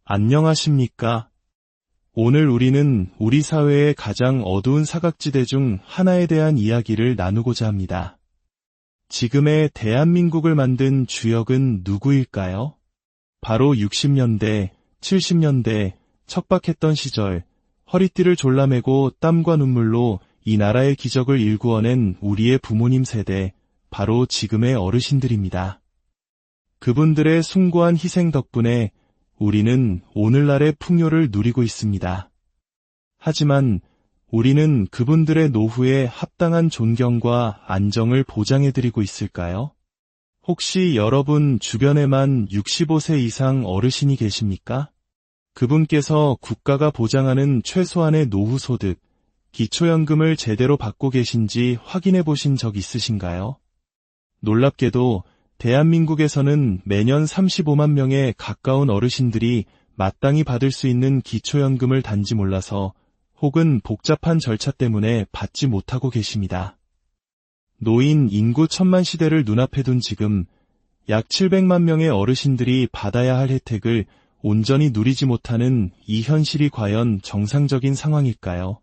안녕하십니까? 오늘 우리는 우리 사회의 가장 어두운 사각지대 중 하나에 대한 이야기를 나누고자 합니다. 지금의 대한민국을 만든 주역은 누구일까요? 바로 60년대, 70년대 척박했던 시절 허리띠를 졸라매고 땀과 눈물로 이 나라의 기적을 일구어낸 우리의 부모님 세대, 바로 지금의 어르신들입니다. 그분들의 숭고한 희생 덕분에 우리는 오늘날의 풍요를 누리고 있습니다. 하지만 우리는 그분들의 노후에 합당한 존경과 안정을 보장해드리고 있을까요? 혹시 여러분 주변에만 65세 이상 어르신이 계십니까? 그분께서 국가가 보장하는 최소한의 노후소득, 기초연금을 제대로 받고 계신지 확인해 보신 적 있으신가요? 놀랍게도 대한민국에서는 매년 35만 명에 가까운 어르신들이 마땅히 받을 수 있는 기초연금을 단지 몰라서 혹은 복잡한 절차 때문에 받지 못하고 계십니다. 노인 인구 1000만 시대를 눈앞에 둔 지금 약 700만 명의 어르신들이 받아야 할 혜택을 온전히 누리지 못하는 이 현실이 과연 정상적인 상황일까요?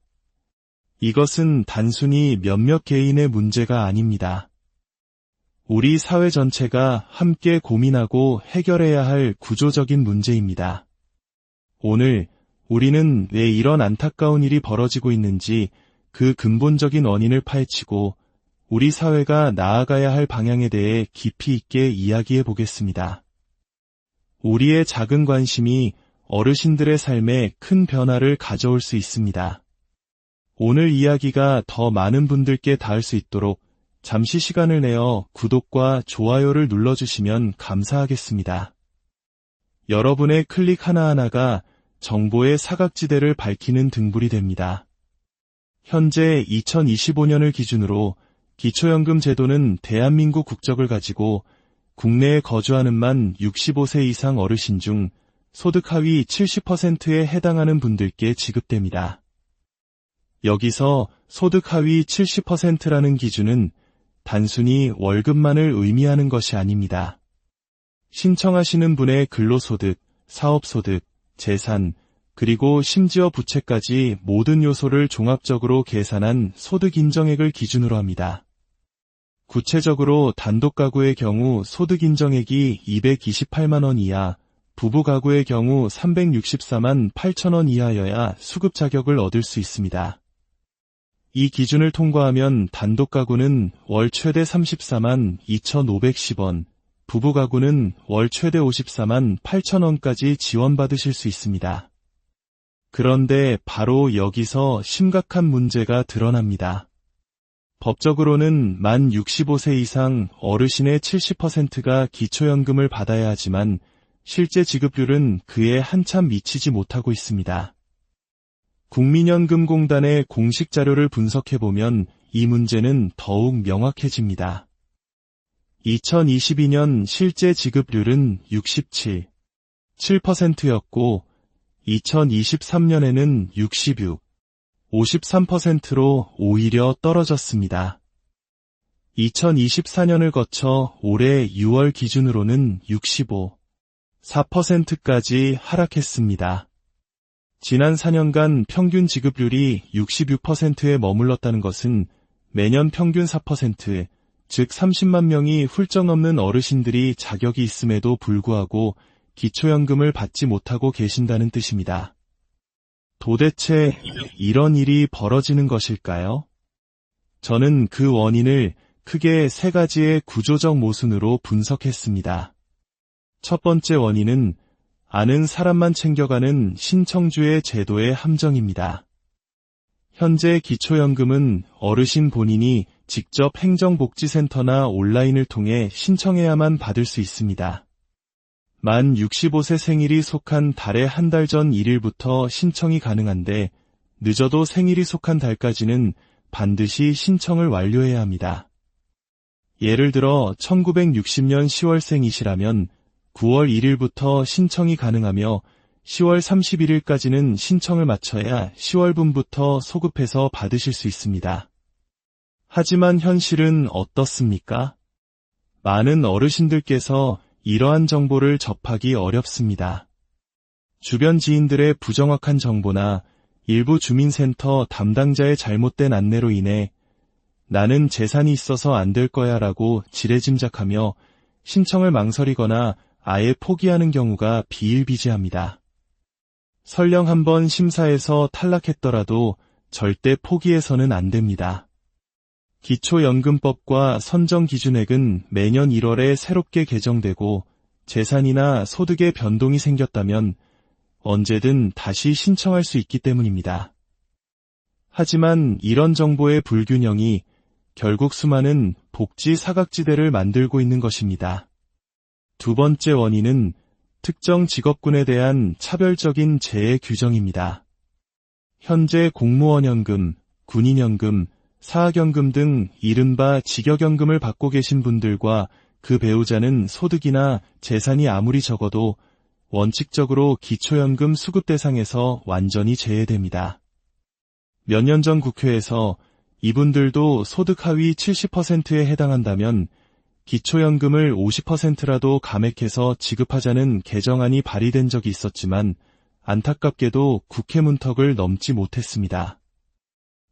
이것은 단순히 몇몇 개인의 문제가 아닙니다. 우리 사회 전체가 함께 고민하고 해결해야 할 구조적인 문제입니다. 오늘 우리는 왜 이런 안타까운 일이 벌어지고 있는지 그 근본적인 원인을 파헤치고 우리 사회가 나아가야 할 방향에 대해 깊이 있게 이야기해 보겠습니다. 우리의 작은 관심이 어르신들의 삶에 큰 변화를 가져올 수 있습니다. 오늘 이야기가 더 많은 분들께 닿을 수 있도록 잠시 시간을 내어 구독과 좋아요를 눌러주시면 감사하겠습니다. 여러분의 클릭 하나하나가 정보의 사각지대를 밝히는 등불이 됩니다. 현재 2025년을 기준으로 기초연금 제도는 대한민국 국적을 가지고 국내에 거주하는 만 65세 이상 어르신 중 소득 하위 70%에 해당하는 분들께 지급됩니다. 여기서 소득 하위 70%라는 기준은 단순히 월급만을 의미하는 것이 아닙니다. 신청하시는 분의 근로소득, 사업소득, 재산, 그리고 심지어 부채까지 모든 요소를 종합적으로 계산한 소득인정액을 기준으로 합니다. 구체적으로 단독가구의 경우 소득인정액이 228만 원 이하, 부부가구의 경우 364만 8천 원 이하여야 수급 자격을 얻을 수 있습니다. 이 기준을 통과하면 단독가구는 월 최대 34만 2,510원, 부부가구는 월 최대 54만 8천 원까지 지원받으실 수 있습니다. 그런데 바로 여기서 심각한 문제가 드러납니다. 법적으로는 만 65세 이상 어르신의 70%가 기초연금을 받아야 하지만 실제 지급률은 그에 한참 미치지 못하고 있습니다. 국민연금공단의 공식 자료를 분석해보면 이 문제는 더욱 명확해집니다. 2022년 실제 지급률은 67.7%였고 2023년에는 53%로 오히려 떨어졌습니다. 2024년을 거쳐 올해 6월 기준으로는 65.4%까지 하락했습니다. 지난 4년간 평균 지급률이 66%에 머물렀다는 것은 매년 평균 4%, 즉 30만 명이 훌쩍 넘는 어르신들이 자격이 있음에도 불구하고 기초연금을 받지 못하고 계신다는 뜻입니다. 도대체 이런 일이 벌어지는 것일까요? 저는 그 원인을 크게 세 가지의 구조적 모순으로 분석했습니다. 첫 번째 원인은 아는 사람만 챙겨가는 신청주의 제도의 함정입니다. 현재 기초연금은 어르신 본인이 직접 행정복지센터나 온라인을 통해 신청해야만 받을 수 있습니다. 만 65세 생일이 속한 달의 한 달 전 1일부터 신청이 가능한데 늦어도 생일이 속한 달까지는 반드시 신청을 완료해야 합니다. 예를 들어 1960년 10월생이시라면 9월 1일부터 신청이 가능하며 10월 31일까지는 신청을 마쳐야 10월분부터 소급해서 받으실 수 있습니다. 하지만 현실은 어떻습니까? 많은 어르신들께서 이러한 정보를 접하기 어렵습니다. 주변 지인들의 부정확한 정보나 일부 주민센터 담당자의 잘못된 안내로 인해 나는 재산이 있어서 안 될 거야 라고 지레짐작하며 신청을 망설이거나 아예 포기하는 경우가 비일비재합니다. 설령 한번 심사에서 탈락했더라도 절대 포기해서는 안 됩니다. 기초연금법과 선정기준액은 매년 1월에 새롭게 개정되고 재산이나 소득의 변동이 생겼다면 언제든 다시 신청할 수 있기 때문입니다. 하지만 이런 정보의 불균형이 결국 수많은 복지 사각지대를 만들고 있는 것입니다. 두 번째 원인은 특정 직업군에 대한 차별적인 재해 규정입니다. 현재 공무원연금, 군인연금, 사학연금 등 이른바 직역연금을 받고 계신 분들과 그 배우자는 소득이나 재산이 아무리 적어도 원칙적으로 기초연금 수급 대상에서 완전히 제외됩니다. 몇 년 전 국회에서 이분들도 소득 하위 70%에 해당한다면 기초연금을 50%라도 감액해서 지급하자는 개정안이 발의된 적이 있었지만 안타깝게도 국회 문턱을 넘지 못했습니다.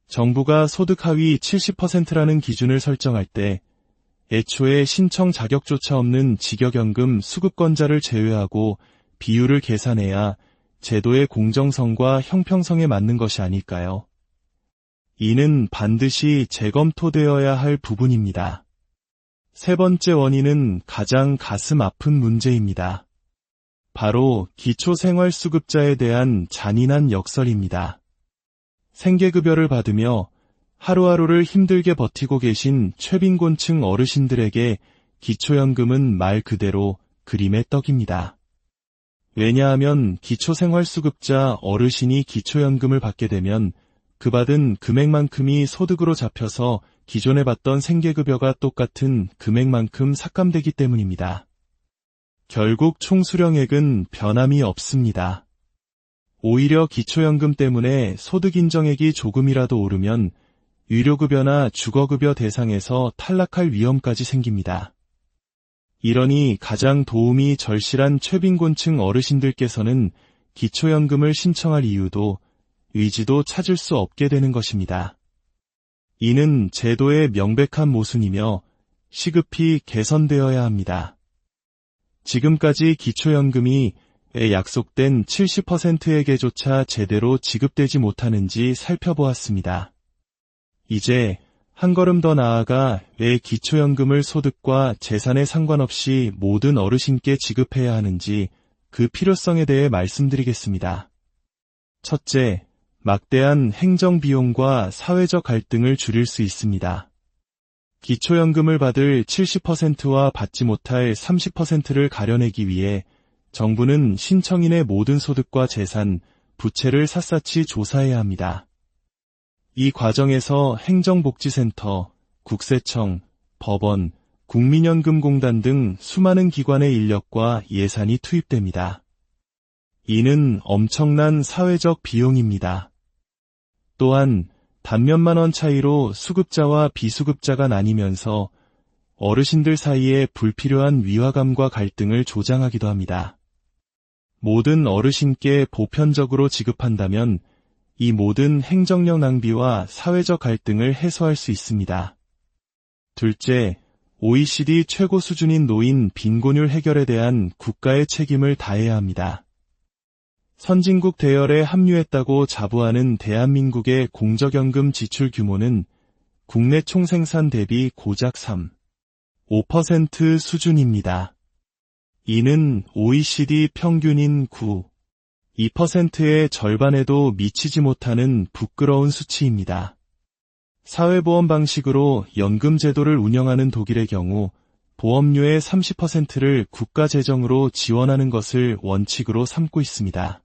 정부가 소득 하위 70%라는 기준을 설정할 때 애초에 신청 자격조차 없는 직역연금 수급권자를 제외하고 비율을 계산해야 제도의 공정성과 형평성에 맞는 것이 아닐까요? 이는 반드시 재검토되어야 할 부분입니다. 세 번째 원인은 가장 가슴 아픈 문제입니다. 바로 기초생활수급자에 대한 잔인한 역설입니다. 생계급여를 받으며 하루하루를 힘들게 버티고 계신 최빈곤층 어르신들에게 기초연금은 말 그대로 그림의 떡입니다. 왜냐하면 기초생활수급자 어르신이 기초연금을 받게 되면 그 받은 금액만큼이 소득으로 잡혀서 기존에 받던 생계급여가 똑같은 금액만큼 삭감되기 때문입니다. 결국 총 수령액은 변함이 없습니다. 오히려 기초연금 때문에 소득 인정액이 조금이라도 오르면 위료급여나 주거급여 대상에서 탈락할 위험까지 생깁니다. 이러니 가장 도움이 절실한 최빈곤층 어르신들께서는 기초연금을 신청할 이유도 의지도 찾을 수 없게 되는 것입니다. 이는 제도의 명백한 모순이며 시급히 개선되어야 합니다. 지금까지 기초연금이 왜 약속된 70%에게조차 제대로 지급되지 못하는지 살펴보았습니다. 이제 한 걸음 더 나아가 왜 기초연금을 소득과 재산에 상관없이 모든 어르신께 지급해야 하는지 그 필요성에 대해 말씀드리겠습니다. 첫째, 막대한 행정비용과 사회적 갈등을 줄일 수 있습니다. 기초연금을 받을 70%와 받지 못할 30%를 가려내기 위해 정부는 신청인의 모든 소득과 재산, 부채를 샅샅이 조사해야 합니다. 이 과정에서 행정복지센터, 국세청, 법원, 국민연금공단 등 수많은 기관의 인력과 예산이 투입됩니다. 이는 엄청난 사회적 비용입니다. 또한 단몇만 원 차이로 수급자와 비수급자가 나뉘면서 어르신들 사이에 불필요한 위화감과 갈등을 조장하기도 합니다. 모든 어르신께 보편적으로 지급한다면 이 모든 행정력 낭비와 사회적 갈등을 해소할 수 있습니다. 둘째, OECD 최고 수준인 노인 빈곤율 해결에 대한 국가의 책임을 다해야 합니다. 선진국 대열에 합류했다고 자부하는 대한민국의 공적연금 지출 규모는 국내 총생산 대비 고작 3.5% 수준입니다. 이는 OECD 평균인 9.2%의 절반에도 미치지 못하는 부끄러운 수치입니다. 사회보험 방식으로 연금 제도를 운영하는 독일의 경우 보험료의 30%를 국가 재정으로 지원하는 것을 원칙으로 삼고 있습니다.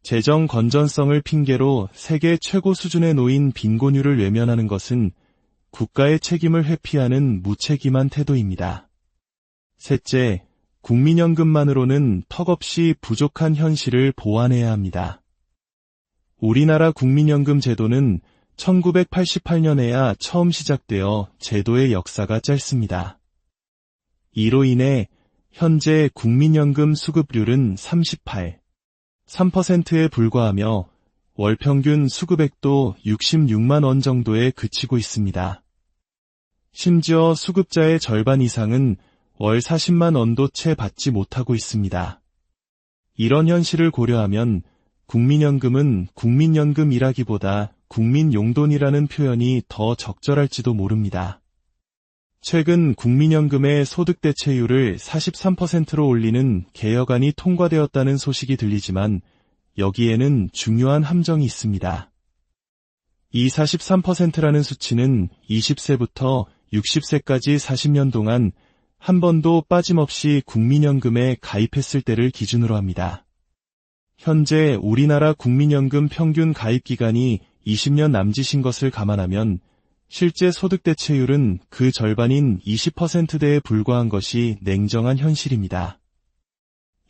재정 건전성을 핑계로 세계 최고 수준의 노인 빈곤율을 외면하는 것은 국가의 책임을 회피하는 무책임한 태도입니다. 셋째, 국민연금만으로는 턱없이 부족한 현실을 보완해야 합니다. 우리나라 국민연금 제도는 1988년에야 처음 시작되어 제도의 역사가 짧습니다. 이로 인해 현재 국민연금 수급률은 38, 3%에 불과하며 월 평균 수급액도 66만 원 정도에 그치고 있습니다. 심지어 수급자의 절반 이상은 월 40만 원도 채 받지 못하고 있습니다. 이런 현실을 고려하면 국민연금은 국민연금이라기보다 국민용돈이라는 표현이 더 적절할지도 모릅니다. 최근 국민연금의 소득대체율을 43%로 올리는 개혁안이 통과되었다는 소식이 들리지만 여기에는 중요한 함정이 있습니다. 이 43%라는 수치는 20세부터 60세까지 40년 동안 한 번도 빠짐없이 국민연금에 가입했을 때를 기준으로 합니다. 현재 우리나라 국민연금 평균 가입 기간이 20년 남짓인 것을 감안하면 실제 소득대체율은 그 절반인 20%대에 불과한 것이 냉정한 현실입니다.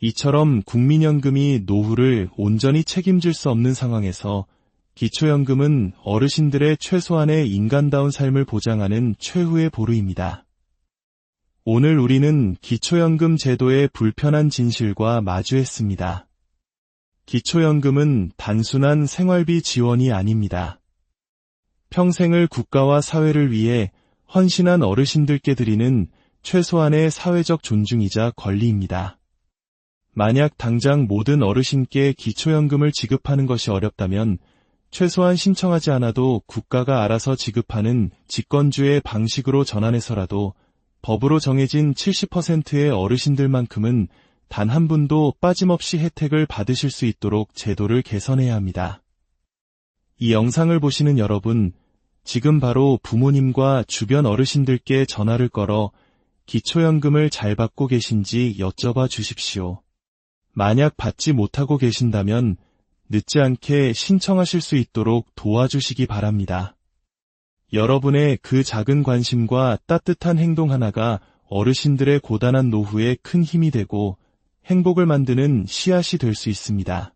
이처럼 국민연금이 노후를 온전히 책임질 수 없는 상황에서 기초연금은 어르신들의 최소한의 인간다운 삶을 보장하는 최후의 보루입니다. 오늘 우리는 기초연금 제도의 불편한 진실과 마주했습니다. 기초연금은 단순한 생활비 지원이 아닙니다. 평생을 국가와 사회를 위해 헌신한 어르신들께 드리는 최소한의 사회적 존중이자 권리입니다. 만약 당장 모든 어르신께 기초연금을 지급하는 것이 어렵다면 최소한 신청하지 않아도 국가가 알아서 지급하는 직권주의 방식으로 전환해서라도 법으로 정해진 70%의 어르신들만큼은 단 한 분도 빠짐없이 혜택을 받으실 수 있도록 제도를 개선해야 합니다. 이 영상을 보시는 여러분, 지금 바로 부모님과 주변 어르신들께 전화를 걸어 기초연금을 잘 받고 계신지 여쭤봐 주십시오. 만약 받지 못하고 계신다면 늦지 않게 신청하실 수 있도록 도와주시기 바랍니다. 여러분의 그 작은 관심과 따뜻한 행동 하나가 어르신들의 고단한 노후에 큰 힘이 되고 행복을 만드는 씨앗이 될 수 있습니다.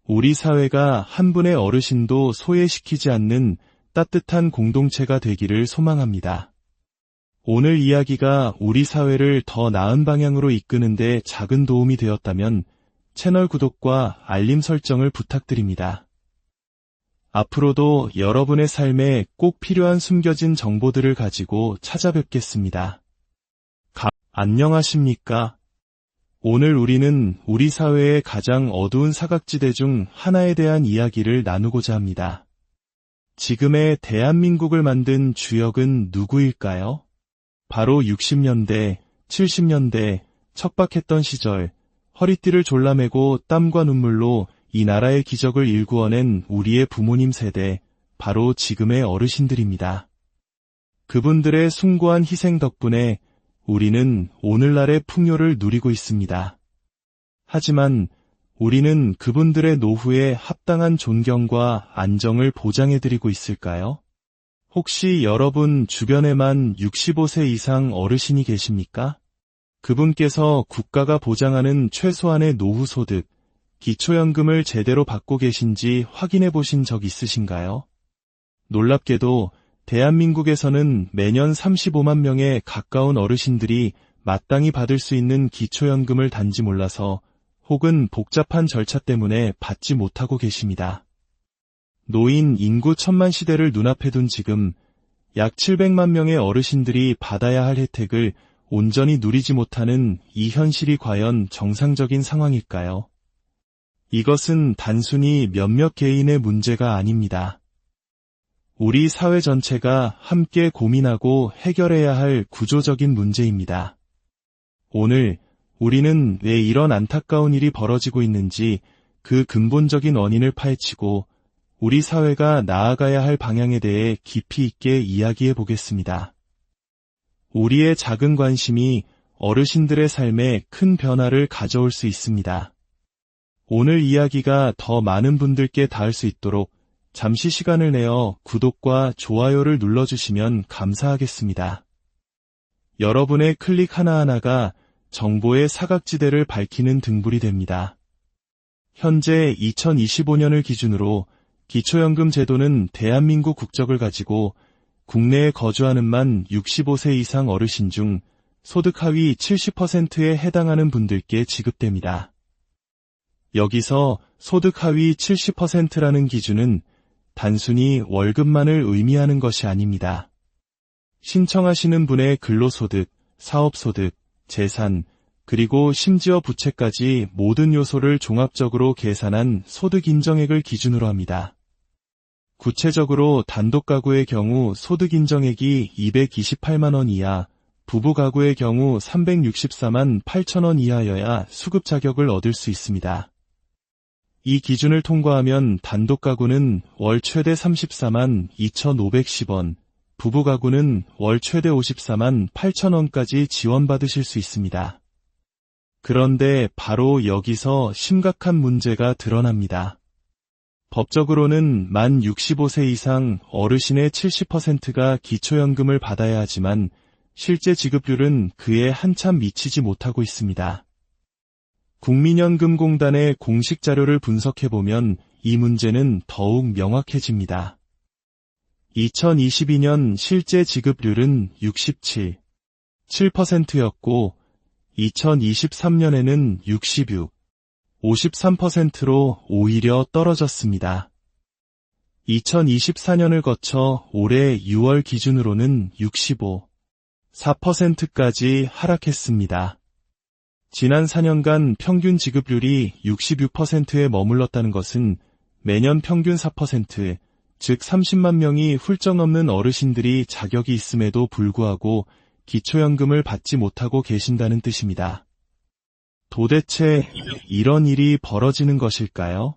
우리 사회가 한 분의 어르신도 소외시키지 않는 따뜻한 공동체가 되기를 소망합니다. 오늘 이야기가 우리 사회를 더 나은 방향으로 이끄는 데 작은 도움이 되었다면 채널 구독과 알림 설정을 부탁드립니다. 앞으로도 여러분의 삶에 꼭 필요한 숨겨진 정보들을 가지고 찾아뵙겠습니다. 안녕하십니까? 오늘 우리는 우리 사회의 가장 어두운 사각지대 중 하나에 대한 이야기를 나누고자 합니다. 지금의 대한민국을 만든 주역은 누구일까요? 바로 60년대, 70년대 척박했던 시절 허리띠를 졸라매고 땀과 눈물로 이 나라의 기적을 일구어낸 우리의 부모님 세대, 바로 지금의 어르신들입니다. 그분들의 숭고한 희생 덕분에 우리는 오늘날의 풍요를 누리고 있습니다. 하지만 우리는 그분들의 노후에 합당한 존경과 안정을 보장해드리고 있을까요? 혹시 여러분 주변에만 65세 이상 어르신이 계십니까? 그분께서 국가가 보장하는 최소한의 노후소득, 기초연금을 제대로 받고 계신지 확인해 보신 적 있으신가요? 놀랍게도 대한민국에서는 매년 35만 명에 가까운 어르신들이 마땅히 받을 수 있는 기초연금을 단지 몰라서 혹은 복잡한 절차 때문에 받지 못하고 계십니다. 노인 인구 1000만 시대를 눈앞에 둔 지금 약 700만 명의 어르신들이 받아야 할 혜택을 온전히 누리지 못하는 이 현실이 과연 정상적인 상황일까요? 이것은 단순히 몇몇 개인의 문제가 아닙니다. 우리 사회 전체가 함께 고민하고 해결해야 할 구조적인 문제입니다. 오늘 우리는 왜 이런 안타까운 일이 벌어지고 있는지 그 근본적인 원인을 파헤치고 우리 사회가 나아가야 할 방향에 대해 깊이 있게 이야기해 보겠습니다. 우리의 작은 관심이 어르신들의 삶에 큰 변화를 가져올 수 있습니다. 오늘 이야기가 더 많은 분들께 닿을 수 있도록 잠시 시간을 내어 구독과 좋아요를 눌러주시면 감사하겠습니다. 여러분의 클릭 하나하나가 정보의 사각지대를 밝히는 등불이 됩니다. 현재 2025년을 기준으로 기초연금 제도는 대한민국 국적을 가지고 국내에 거주하는 만 65세 이상 어르신 중 소득 하위 70%에 해당하는 분들께 지급됩니다. 여기서 소득 하위 70%라는 기준은 단순히 월급만을 의미하는 것이 아닙니다. 신청하시는 분의 근로소득, 사업소득, 재산, 그리고 심지어 부채까지 모든 요소를 종합적으로 계산한 소득 인정액을 기준으로 합니다. 구체적으로 단독 가구의 경우 소득 인정액이 228만 원 이하, 부부 가구의 경우 364만 8천 원 이하여야 수급 자격을 얻을 수 있습니다. 이 기준을 통과하면 단독 가구는 월 최대 34만 2,510원, 부부 가구는 월 최대 54만 8천 원까지 지원받으실 수 있습니다. 그런데 바로 여기서 심각한 문제가 드러납니다. 법적으로는 만 65세 이상 어르신의 70%가 기초연금을 받아야 하지만 실제 지급률은 그에 한참 미치지 못하고 있습니다. 국민연금공단의 공식 자료를 분석해보면 이 문제는 더욱 명확해집니다. 2022년 실제 지급률은 67.7%였고 2023년에는 53%로 오히려 떨어졌습니다. 2024년을 거쳐 올해 6월 기준으로는 65.4%까지 하락했습니다. 지난 4년간 평균 지급률이 66%에 머물렀다는 것은 매년 평균 4%, 즉 30만 명이 훌쩍 넘는 어르신들이 자격이 있음에도 불구하고 기초연금을 받지 못하고 계신다는 뜻입니다. 도대체 이런 일이 벌어지는 것일까요?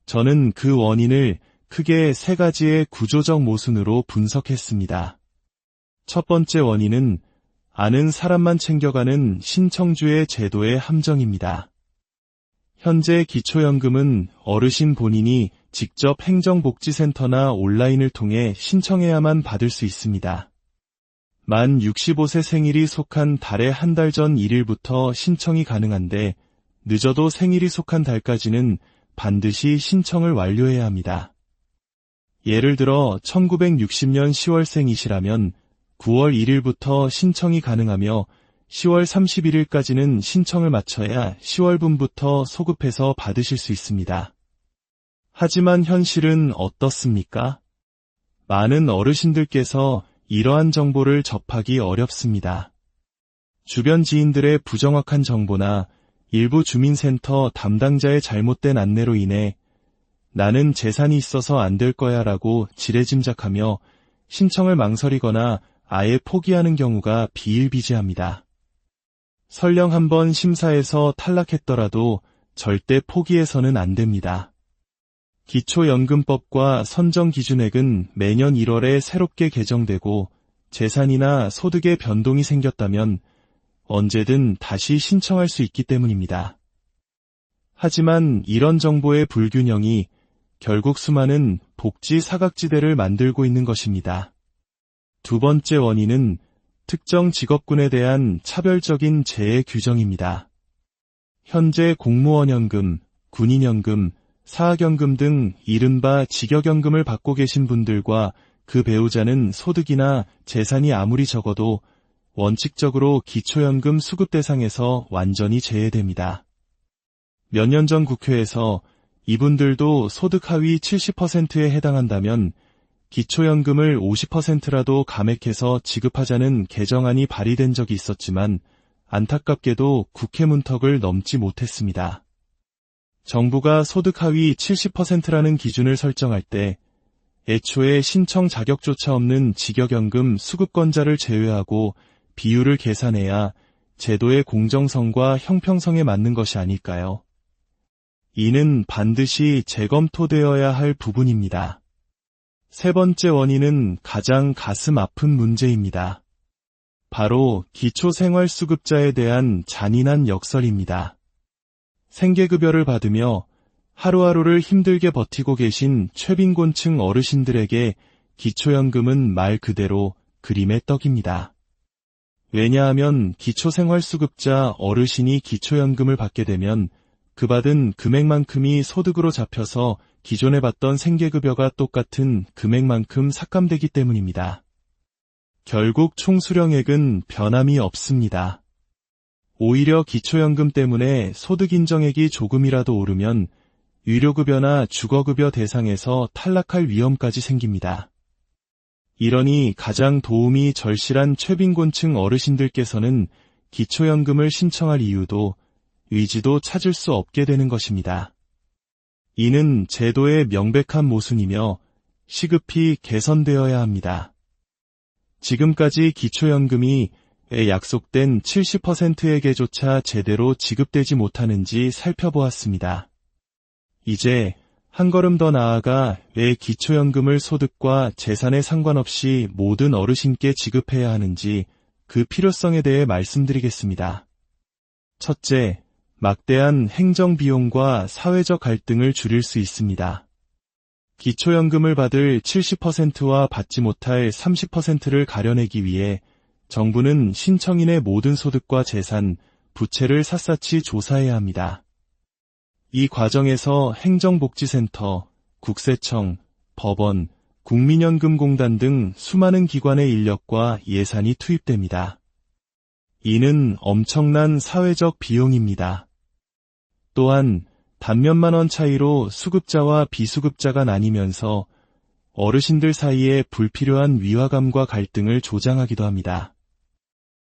저는 그 원인을 크게 세 가지의 구조적 모순으로 분석했습니다. 첫 번째 원인은 아는 사람만 챙겨가는 신청주의 제도의 함정입니다. 현재 기초연금은 어르신 본인이 직접 행정복지센터나 온라인을 통해 신청해야만 받을 수 있습니다. 만 65세 생일이 속한 달의 한 달 전 1일부터 신청이 가능한데 늦어도 생일이 속한 달까지는 반드시 신청을 완료해야 합니다. 예를 들어 1960년 10월생이시라면 9월 1일부터 신청이 가능하며 10월 31일까지는 신청을 마쳐야 10월분부터 소급해서 받으실 수 있습니다. 하지만 현실은 어떻습니까? 많은 어르신들께서 이러한 정보를 접하기 어렵습니다. 주변 지인들의 부정확한 정보나 일부 주민센터 담당자의 잘못된 안내로 인해 나는 재산이 있어서 안 될 거야 라고 지레짐작하며 신청을 망설이거나 아예 포기하는 경우가 비일비재합니다. 설령 한번 심사에서 탈락했더라도 절대 포기해서는 안 됩니다. 기초연금법과 선정기준액은 매년 1월에 새롭게 개정되고 재산이나 소득의 변동이 생겼다면 언제든 다시 신청할 수 있기 때문입니다. 하지만 이런 정보의 불균형이 결국 수많은 복지 사각지대를 만들고 있는 것입니다. 두 번째 원인은 특정 직업군에 대한 차별적인 재해 규정입니다. 현재 공무원연금, 군인연금, 사학연금 등 이른바 직역연금을 받고 계신 분들과 그 배우자는 소득이나 재산이 아무리 적어도 원칙적으로 기초연금 수급 대상에서 완전히 제외됩니다. 몇 년 전 국회에서 이분들도 소득 하위 70%에 해당한다면 기초연금을 50%라도 감액해서 지급하자는 개정안이 발의된 적이 있었지만 안타깝게도 국회 문턱을 넘지 못했습니다. 정부가 소득 하위 70%라는 기준을 설정할 때 애초에 신청 자격조차 없는 직역연금 수급권자를 제외하고 비율을 계산해야 제도의 공정성과 형평성에 맞는 것이 아닐까요? 이는 반드시 재검토되어야 할 부분입니다. 세 번째 원인은 가장 가슴 아픈 문제입니다. 바로 기초생활수급자에 대한 잔인한 역설입니다. 생계급여를 받으며 하루하루를 힘들게 버티고 계신 최빈곤층 어르신들에게 기초연금은 말 그대로 그림의 떡입니다. 왜냐하면 기초생활수급자 어르신이 기초연금을 받게 되면 그 받은 금액만큼이 소득으로 잡혀서 기존에 받던 생계급여가 똑같은 금액만큼 삭감되기 때문입니다. 결국 총수령액은 변함이 없습니다. 오히려 기초연금 때문에 소득 인정액이 조금이라도 오르면 유료급여나 주거급여 대상에서 탈락할 위험까지 생깁니다. 이러니 가장 도움이 절실한 최빈곤층 어르신들께서는 기초연금을 신청할 이유도 의지도 찾을 수 없게 되는 것입니다. 이는 제도의 명백한 모순이며 시급히 개선되어야 합니다. 지금까지 기초연금이 왜 약속된 70%에게조차 제대로 지급되지 못하는지 살펴보았습니다. 이제 한 걸음 더 나아가 왜 기초연금을 소득과 재산에 상관없이 모든 어르신께 지급해야 하는지 그 필요성에 대해 말씀드리겠습니다. 첫째, 막대한 행정비용과 사회적 갈등을 줄일 수 있습니다. 기초연금을 받을 70%와 받지 못할 30%를 가려내기 위해 정부는 신청인의 모든 소득과 재산, 부채를 샅샅이 조사해야 합니다. 이 과정에서 행정복지센터, 국세청, 법원, 국민연금공단 등 수많은 기관의 인력과 예산이 투입됩니다. 이는 엄청난 사회적 비용입니다. 또한 단몇만 원 차이로 수급자와 비수급자가 나뉘면서 어르신들 사이에 불필요한 위화감과 갈등을 조장하기도 합니다.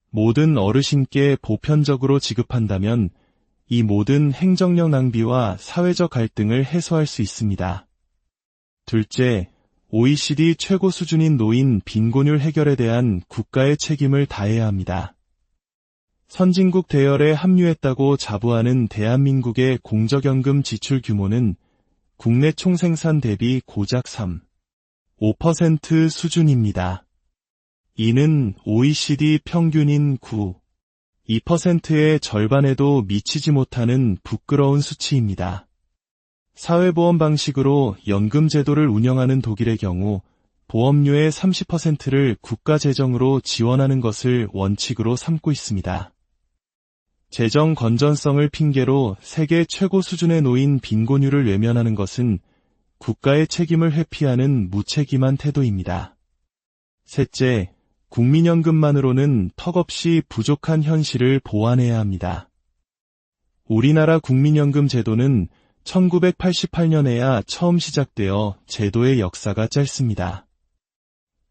모든 어르신께 보편적으로 지급한다면 이 모든 행정력 낭비와 사회적 갈등을 해소할 수 있습니다. 둘째, OECD 최고 수준인 노인 빈곤율 해결에 대한 국가의 책임을 다해야 합니다. 선진국 대열에 합류했다고 자부하는 대한민국의 공적연금 지출 규모는 국내 총생산 대비 고작 3.5% 수준입니다. 이는 OECD 평균인 9.2%의 절반에도 미치지 못하는 부끄러운 수치입니다. 사회보험 방식으로 연금제도를 운영하는 독일의 경우 보험료의 30%를 국가재정으로 지원하는 것을 원칙으로 삼고 있습니다. 재정 건전성을 핑계로 세계 최고 수준의 노인 빈곤율을 외면하는 것은 국가의 책임을 회피하는 무책임한 태도입니다. 셋째, 국민연금만으로는 턱없이 부족한 현실을 보완해야 합니다. 우리나라 국민연금 제도는 1988년에야 처음 시작되어 제도의 역사가 짧습니다.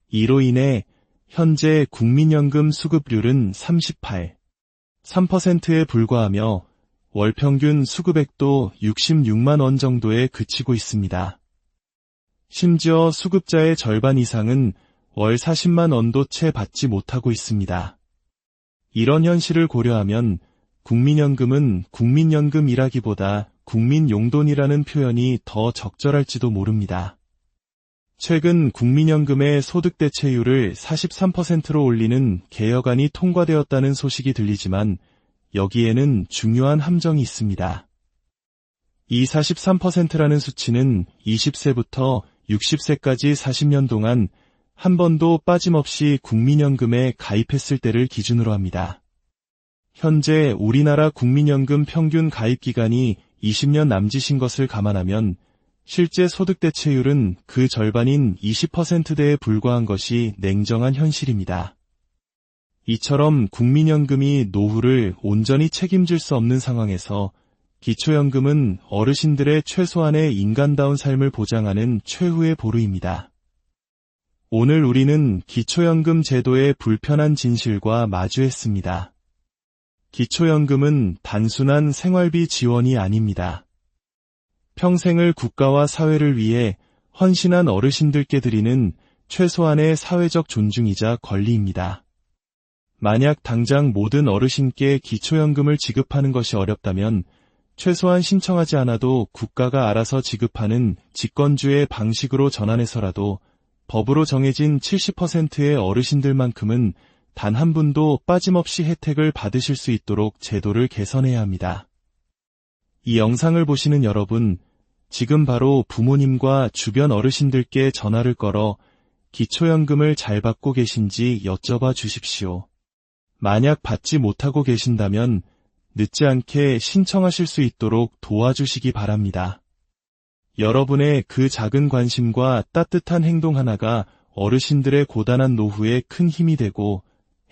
이로 인해 현재 국민연금 수급률은 38.3%에 불과하며 월평균 수급액도 66만 원 정도에 그치고 있습니다. 심지어 수급자의 절반 이상은 월 40만 원도 채 받지 못하고 있습니다. 이런 현실을 고려하면 국민연금은 국민연금이라기보다 국민용돈이라는 표현이 더 적절할지도 모릅니다. 최근 국민연금의 소득대체율을 43%로 올리는 개혁안이 통과되었다는 소식이 들리지만 여기에는 중요한 함정이 있습니다. 이 43%라는 수치는 20세부터 60세까지 40년 동안 한 번도 빠짐없이 국민연금에 가입했을 때를 기준으로 합니다. 현재 우리나라 국민연금 평균 가입 기간이 20년 남짓인 것을 감안하면 실제 소득대체율은 그 절반인 20%대에 불과한 것이 냉정한 현실입니다. 이처럼 국민연금이 노후를 온전히 책임질 수 없는 상황에서 기초연금은 어르신들의 최소한의 인간다운 삶을 보장하는 최후의 보루입니다. 오늘 우리는 기초연금 제도의 불편한 진실과 마주했습니다. 기초연금은 단순한 생활비 지원이 아닙니다. 평생을 국가와 사회를 위해 헌신한 어르신들께 드리는 최소한의 사회적 존중이자 권리입니다. 만약 당장 모든 어르신께 기초연금을 지급하는 것이 어렵다면 최소한 신청하지 않아도 국가가 알아서 지급하는 직권주의 방식으로 전환해서라도 법으로 정해진 70%의 어르신들만큼은 단 한 분도 빠짐없이 혜택을 받으실 수 있도록 제도를 개선해야 합니다. 이 영상을 보시는 여러분, 지금 바로 부모님과 주변 어르신들께 전화를 걸어 기초연금을 잘 받고 계신지 여쭤봐 주십시오. 만약 받지 못하고 계신다면 늦지 않게 신청하실 수 있도록 도와주시기 바랍니다. 여러분의 그 작은 관심과 따뜻한 행동 하나가 어르신들의 고단한 노후에 큰 힘이 되고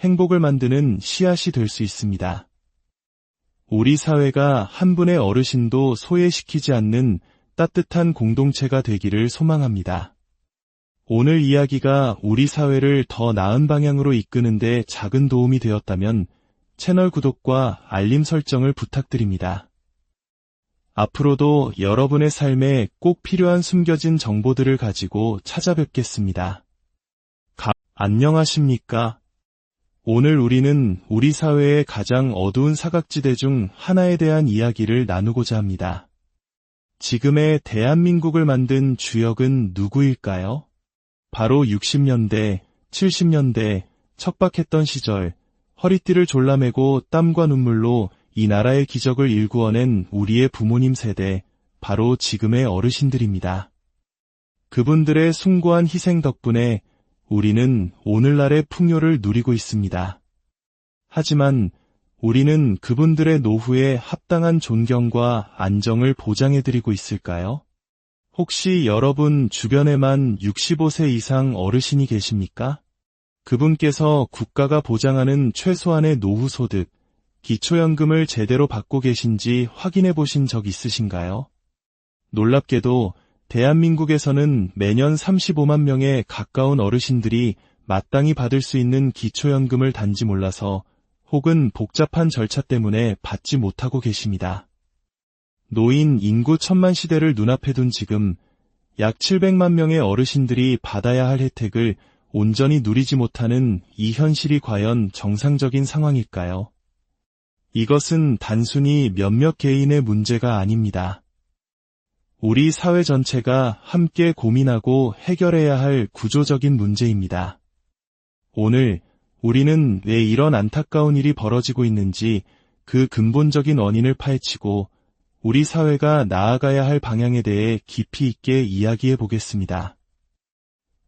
행복을 만드는 씨앗이 될 수 있습니다. 우리 사회가 한 분의 어르신도 소외시키지 않는 따뜻한 공동체가 되기를 소망합니다. 오늘 이야기가 우리 사회를 더 나은 방향으로 이끄는 데 작은 도움이 되었다면 채널 구독과 알림 설정을 부탁드립니다. 앞으로도 여러분의 삶에 꼭 필요한 숨겨진 정보들을 가지고 찾아뵙겠습니다. 안녕하십니까? 오늘 우리는 우리 사회의 가장 어두운 사각지대 중 하나에 대한 이야기를 나누고자 합니다. 지금의 대한민국을 만든 주역은 누구일까요? 바로 60년대, 70년대 척박했던 시절 허리띠를 졸라매고 땀과 눈물로 이 나라의 기적을 일구어낸 우리의 부모님 세대, 바로 지금의 어르신들입니다. 그분들의 숭고한 희생 덕분에 우리는 오늘날의 풍요를 누리고 있습니다. 하지만 우리는 그분들의 노후에 합당한 존경과 안정을 보장해드리고 있을까요? 혹시 여러분 주변에만 65세 이상 어르신이 계십니까? 그분께서 국가가 보장하는 최소한의 노후소득, 기초연금을 제대로 받고 계신지 확인해 보신 적 있으신가요? 놀랍게도 대한민국에서는 매년 35만 명에 가까운 어르신들이 마땅히 받을 수 있는 기초연금을 단지 몰라서 혹은 복잡한 절차 때문에 받지 못하고 계십니다. 노인 인구 천만 시대를 눈앞에 둔 지금 약 700만 명의 어르신들이 받아야 할 혜택을 온전히 누리지 못하는 이 현실이 과연 정상적인 상황일까요? 이것은 단순히 몇몇 개인의 문제가 아닙니다. 우리 사회 전체가 함께 고민하고 해결해야 할 구조적인 문제입니다. 오늘 우리는 왜 이런 안타까운 일이 벌어지고 있는지 그 근본적인 원인을 파헤치고 우리 사회가 나아가야 할 방향에 대해 깊이 있게 이야기해 보겠습니다.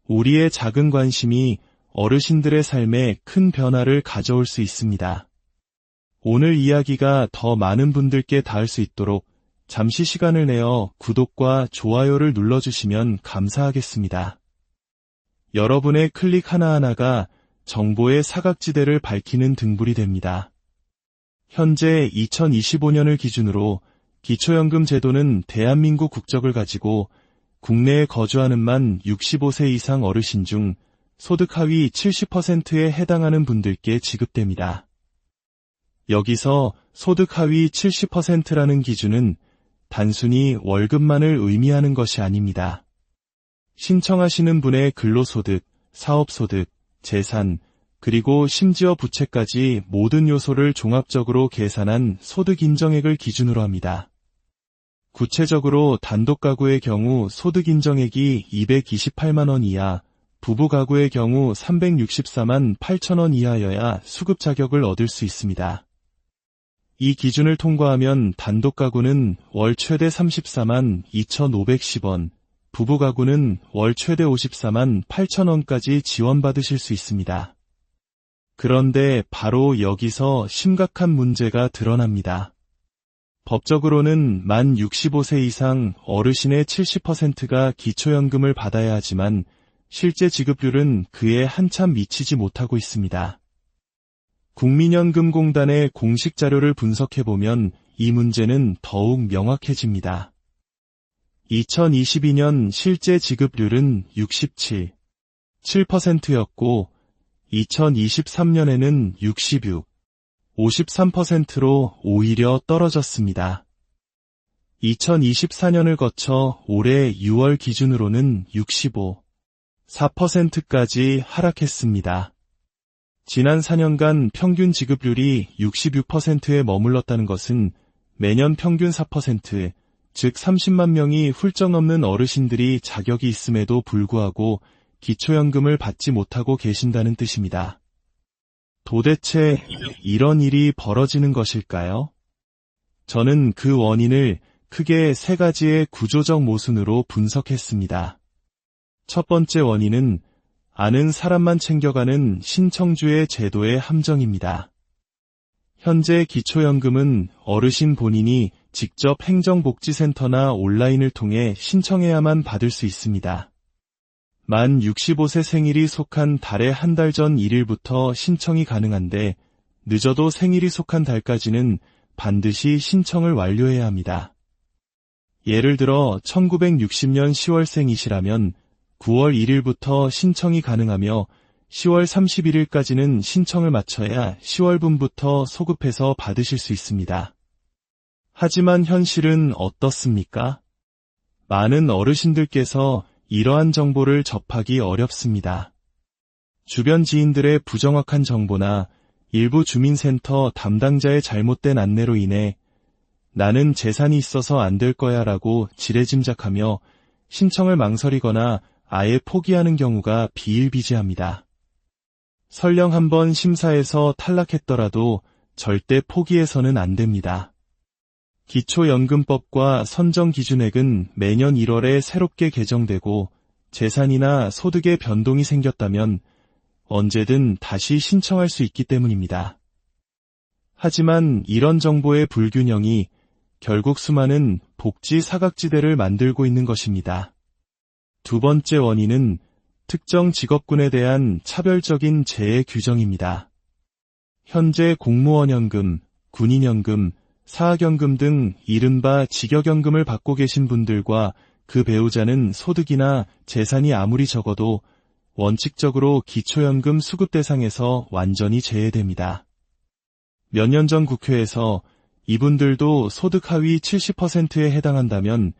우리의 작은 관심이 어르신들의 삶에 큰 변화를 가져올 수 있습니다. 오늘 이야기가 더 많은 분들께 닿을 수 있도록 잠시 시간을 내어 구독과 좋아요를 눌러주시면 감사하겠습니다. 여러분의 클릭 하나하나가 정보의 사각지대를 밝히는 등불이 됩니다. 현재 2025년을 기준으로 기초연금 제도는 대한민국 국적을 가지고 국내에 거주하는 만 65세 이상 어르신 중 소득 하위 70%에 해당하는 분들께 지급됩니다. 여기서 소득 하위 70%라는 기준은 단순히 월급만을 의미하는 것이 아닙니다. 신청하시는 분의 근로소득, 사업소득, 재산, 그리고 심지어 부채까지 모든 요소를 종합적으로 계산한 소득 인정액을 기준으로 합니다. 구체적으로 단독 가구의 경우 소득 인정액이 228만 원 이하, 부부 가구의 경우 364만 8천 원 이하여야 수급 자격을 얻을 수 있습니다. 이 기준을 통과하면 단독 가구는 월 최대 34만 2,510원, 부부 가구는 월 최대 54만 8천 원까지 지원받으실 수 있습니다. 그런데 바로 여기서 심각한 문제가 드러납니다. 법적으로는 만 65세 이상 어르신의 70%가 기초연금을 받아야 하지만 실제 지급률은 그에 한참 미치지 못하고 있습니다. 국민연금공단의 공식 자료를 분석해보면 이 문제는 더욱 명확해집니다. 2022년 실제 지급률은 67.7%였고 2023년에는 53%로 오히려 떨어졌습니다. 2024년을 거쳐 올해 6월 기준으로는 65.4%까지 하락했습니다. 지난 4년간 평균 지급률이 66%에 머물렀다는 것은 매년 평균 4%, 즉 30만 명이 훌쩍 넘는 어르신들이 자격이 있음에도 불구하고 기초연금을 받지 못하고 계신다는 뜻입니다. 도대체 이런 일이 벌어지는 것일까요? 저는 그 원인을 크게 세 가지의 구조적 모순으로 분석했습니다. 첫 번째 원인은 아는 사람만 챙겨가는 신청주의 제도의 함정입니다. 현재 기초연금은 어르신 본인이 직접 행정복지센터나 온라인을 통해 신청해야만 받을 수 있습니다. 만 65세 생일이 속한 달의 한 달 전 1일부터 신청이 가능한데 늦어도 생일이 속한 달까지는 반드시 신청을 완료해야 합니다. 예를 들어 1960년 10월생이시라면 9월 1일부터 신청이 가능하며 10월 31일까지는 신청을 마쳐야 10월분부터 소급해서 받으실 수 있습니다. 하지만 현실은 어떻습니까? 많은 어르신들께서 이러한 정보를 접하기 어렵습니다. 주변 지인들의 부정확한 정보나 일부 주민센터 담당자의 잘못된 안내로 인해 나는 재산이 있어서 안 될 거야 라고 지레짐작하며 신청을 망설이거나 아예 포기하는 경우가 비일비재합니다. 설령 한번 심사에서 탈락했더라도 절대 포기해서는 안 됩니다. 기초연금법과 선정기준액은 매년 1월에 새롭게 개정되고 재산이나 소득의 변동이 생겼다면 언제든 다시 신청할 수 있기 때문입니다. 하지만 이런 정보의 불균형이 결국 수많은 복지 사각지대를 만들고 있는 것입니다. 두 번째 원인은 특정 직업군에 대한 차별적인 재해 규정입니다. 현재 공무원연금, 군인연금, 사학연금 등 이른바 직역연금을 받고 계신 분들과 그 배우자는 소득이나 재산이 아무리 적어도 원칙적으로 기초연금 수급 대상에서 완전히 제외됩니다. 몇 년 전 국회에서 이분들도 소득 하위 70%에 해당한다면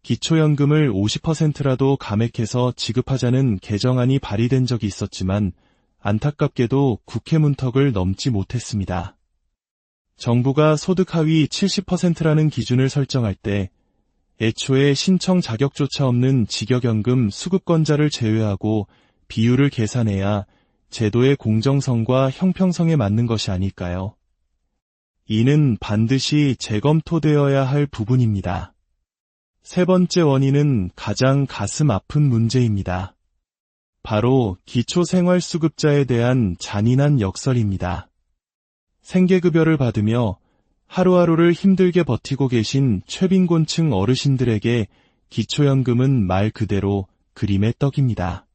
기초연금을 50%라도 감액해서 지급하자는 개정안이 발의된 적이 있었지만 안타깝게도 국회 문턱을 넘지 못했습니다. 정부가 소득 하위 70%라는 기준을 설정할 때 애초에 신청 자격조차 없는 직역연금 수급권자를 제외하고 비율을 계산해야 제도의 공정성과 형평성에 맞는 것이 아닐까요? 이는 반드시 재검토되어야 할 부분입니다. 세 번째 원인은 가장 가슴 아픈 문제입니다. 바로 기초생활수급자에 대한 잔인한 역설입니다. 생계급여를 받으며 하루하루를 힘들게 버티고 계신 최빈곤층 어르신들에게 기초연금은 말 그대로 그림의 떡입니다.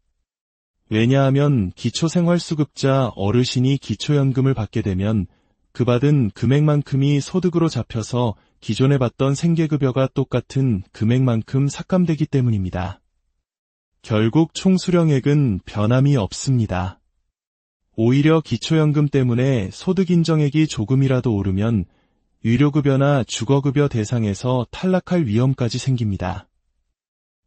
왜냐하면 기초생활수급자 어르신이 기초연금을 받게 되면 그 받은 금액만큼이 소득으로 잡혀서 기존에 받던 생계급여가 똑같은 금액만큼 삭감되기 때문입니다. 결국 총수령액은 변함이 없습니다. 오히려 기초연금 때문에 소득 인정액이 조금이라도 오르면 의료급여나 주거급여 대상에서 탈락할 위험까지 생깁니다.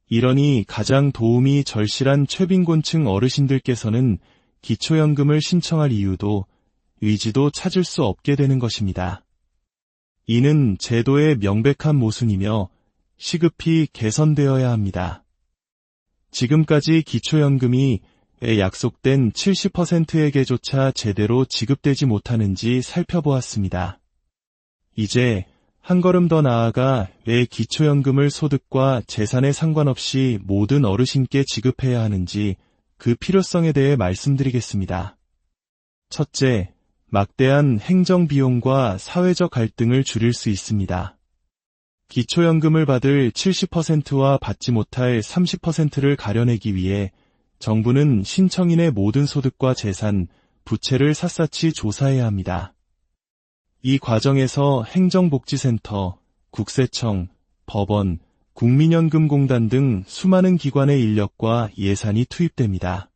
이러니 가장 도움이 절실한 최빈곤층 어르신들께서는 기초연금을 신청할 이유도 의지도 찾을 수 없게 되는 것입니다. 이는 제도의 명백한 모순이며 시급히 개선되어야 합니다. 지금까지 기초연금이 왜 약속된 70%에게조차 제대로 지급되지 못하는지 살펴보았습니다. 이제 한 걸음 더 나아가 왜 기초연금을 소득과 재산에 상관없이 모든 어르신께 지급해야 하는지 그 필요성에 대해 말씀드리겠습니다. 첫째, 막대한 행정비용과 사회적 갈등을 줄일 수 있습니다. 기초연금을 받을 70%와 받지 못할 30%를 가려내기 위해 정부는 신청인의 모든 소득과 재산, 부채를 샅샅이 조사해야 합니다. 이 과정에서 행정복지센터, 국세청, 법원, 국민연금공단 등 수많은 기관의 인력과 예산이 투입됩니다.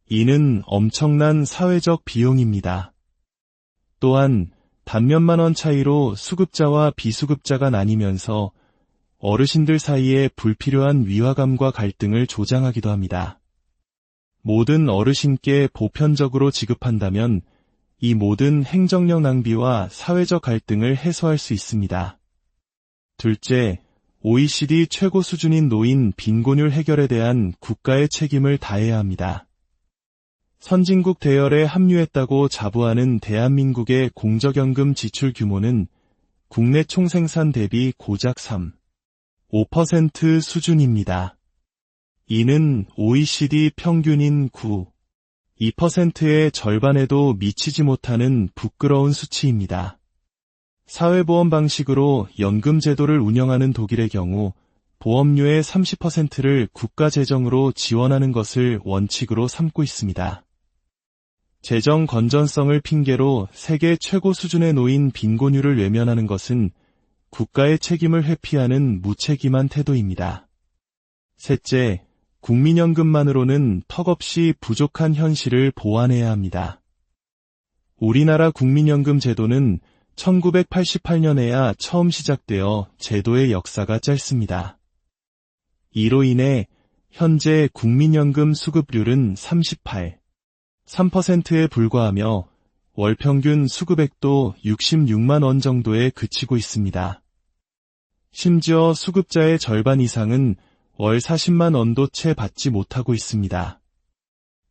이는 엄청난 사회적 비용입니다. 또한 단몇만 원 차이로 수급자와 비수급자가 나뉘면서 어르신들 사이에 불필요한 위화감과 갈등을 조장하기도 합니다. 모든 어르신께 보편적으로 지급한다면 이 모든 행정력 낭비와 사회적 갈등을 해소할 수 있습니다. 둘째, OECD 최고 수준인 노인 빈곤율 해결에 대한 국가의 책임을 다해야 합니다. 선진국 대열에 합류했다고 자부하는 대한민국의 공적연금 지출 규모는 국내 총생산 대비 고작 3.5% 수준입니다. 이는 OECD 평균인 9.2%의 절반에도 미치지 못하는 부끄러운 수치입니다. 사회보험 방식으로 연금 제도를 운영하는 독일의 경우 보험료의 30%를 국가 재정으로 지원하는 것을 원칙으로 삼고 있습니다. 재정 건전성을 핑계로 세계 최고 수준에 놓인 빈곤율을 외면하는 것은 국가의 책임을 회피하는 무책임한 태도입니다. 셋째, 국민연금만으로는 턱없이 부족한 현실을 보완해야 합니다. 우리나라 국민연금 제도는 1988년에야 처음 시작되어 제도의 역사가 짧습니다. 이로 인해 현재 국민연금 수급률은 3%에 불과하며 월 평균 수급액도 66만 원 정도에 그치고 있습니다. 심지어 수급자의 절반 이상은 월 40만 원도 채 받지 못하고 있습니다.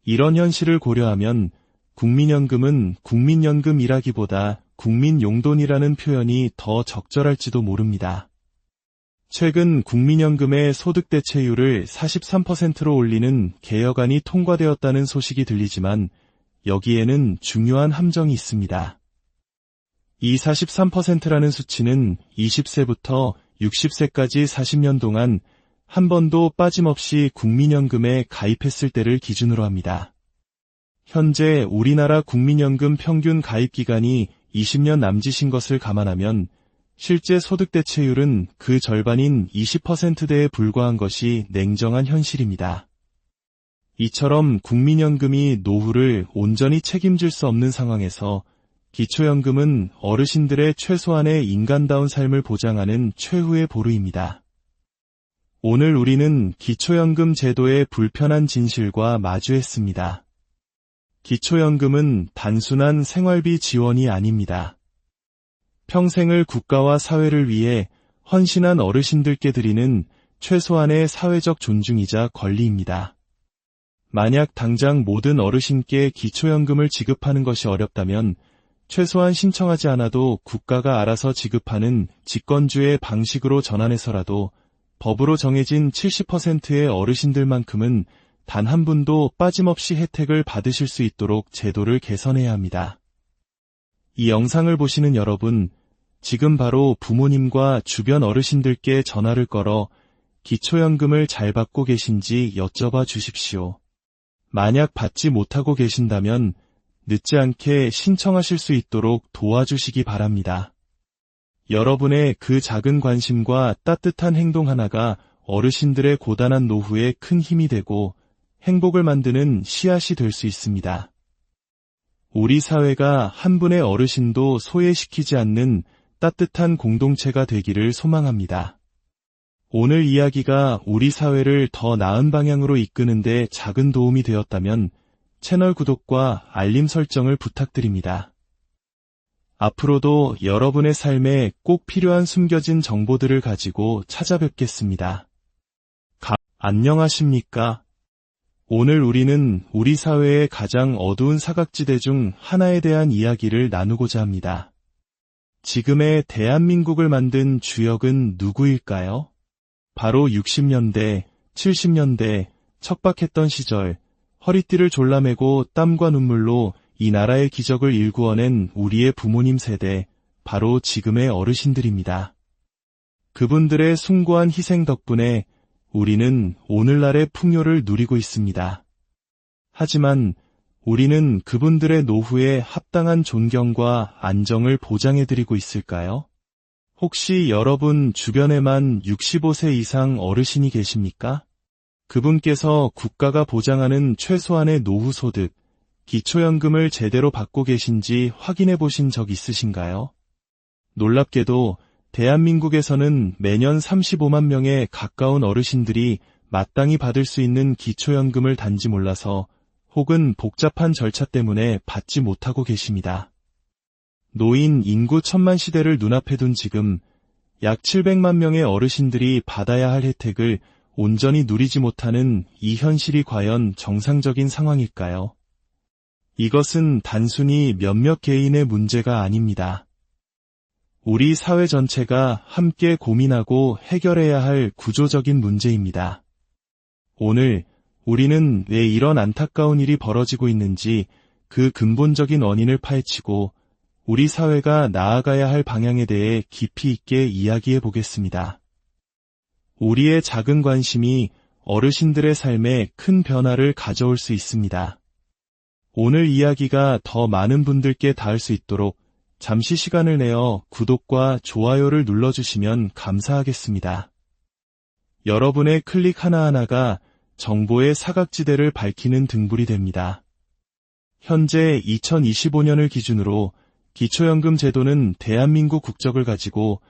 이런 현실을 고려하면 국민연금은 국민연금이라기보다 국민용돈이라는 표현이 더 적절할지도 모릅니다. 최근 국민연금의 소득대체율을 43%로 올리는 개혁안이 통과되었다는 소식이 들리지만 여기에는 중요한 함정이 있습니다. 이 43%라는 수치는 20세부터 60세까지 40년 동안 한 번도 빠짐없이 국민연금에 가입했을 때를 기준으로 합니다. 현재 우리나라 국민연금 평균 가입 기간이 20년 남짓인 것을 감안하면 실제 소득대체율은 그 절반인 20%대에 불과한 것이 냉정한 현실입니다. 이처럼 국민연금이 노후를 온전히 책임질 수 없는 상황에서 기초연금은 어르신들의 최소한의 인간다운 삶을 보장하는 최후의 보루입니다. 오늘 우리는 기초연금 제도의 불편한 진실과 마주했습니다. 기초연금은 단순한 생활비 지원이 아닙니다. 평생을 국가와 사회를 위해 헌신한 어르신들께 드리는 최소한의 사회적 존중이자 권리입니다. 만약 당장 모든 어르신께 기초연금을 지급하는 것이 어렵다면 최소한 신청하지 않아도 국가가 알아서 지급하는 직권주의 방식으로 전환해서라도 법으로 정해진 70%의 어르신들만큼은 단 한 분도 빠짐없이 혜택을 받으실 수 있도록 제도를 개선해야 합니다. 이 영상을 보시는 여러분, 지금 바로 부모님과 주변 어르신들께 전화를 걸어 기초연금을 잘 받고 계신지 여쭤봐 주십시오. 만약 받지 못하고 계신다면 늦지 않게 신청하실 수 있도록 도와주시기 바랍니다. 여러분의 그 작은 관심과 따뜻한 행동 하나가 어르신들의 고단한 노후에 큰 힘이 되고 행복을 만드는 씨앗이 될 수 있습니다. 우리 사회가 한 분의 어르신도 소외시키지 않는 따뜻한 공동체가 되기를 소망합니다. 오늘 이야기가 우리 사회를 더 나은 방향으로 이끄는 데 작은 도움이 되었다면 채널 구독과 알림 설정을 부탁드립니다. 앞으로도 여러분의 삶에 꼭 필요한 숨겨진 정보들을 가지고 찾아뵙겠습니다. 안녕하십니까? 오늘 우리는 우리 사회의 가장 어두운 사각지대 중 하나에 대한 이야기를 나누고자 합니다. 지금의 대한민국을 만든 주역은 누구일까요? 바로 60년대, 70년대 척박했던 시절 허리띠를 졸라매고 땀과 눈물로 이 나라의 기적을 일구어낸 우리의 부모님 세대, 바로 지금의 어르신들입니다. 그분들의 숭고한 희생 덕분에 우리는 오늘날의 풍요를 누리고 있습니다. 하지만 우리는 그분들의 노후에 합당한 존경과 안정을 보장해드리고 있을까요? 혹시 여러분 주변에만 65세 이상 어르신이 계십니까? 그분께서 국가가 보장하는 최소한의 노후소득, 기초연금을 제대로 받고 계신지 확인해 보신 적 있으신가요? 놀랍게도 대한민국에서는 매년 35만 명에 가까운 어르신들이 마땅히 받을 수 있는 기초연금을 단지 몰라서 혹은 복잡한 절차 때문에 받지 못하고 계십니다. 노인 인구 1000만 시대를 눈앞에 둔 지금 약 700만 명의 어르신들이 받아야 할 혜택을 온전히 누리지 못하는 이 현실이 과연 정상적인 상황일까요? 이것은 단순히 몇몇 개인의 문제가 아닙니다. 우리 사회 전체가 함께 고민하고 해결해야 할 구조적인 문제입니다. 오늘 우리는 왜 이런 안타까운 일이 벌어지고 있는지 그 근본적인 원인을 파헤치고 우리 사회가 나아가야 할 방향에 대해 깊이 있게 이야기해 보겠습니다. 우리의 작은 관심이 어르신들의 삶에 큰 변화를 가져올 수 있습니다. 오늘 이야기가 더 많은 분들께 닿을 수 있도록 잠시 시간을 내어 구독과 좋아요를 눌러주시면 감사하겠습니다. 여러분의 클릭 하나하나가 정보의 사각지대를 밝히는 등불이 됩니다. 현재 2025년을 기준으로 기초연금 제도는 대한민국 국적을 가지고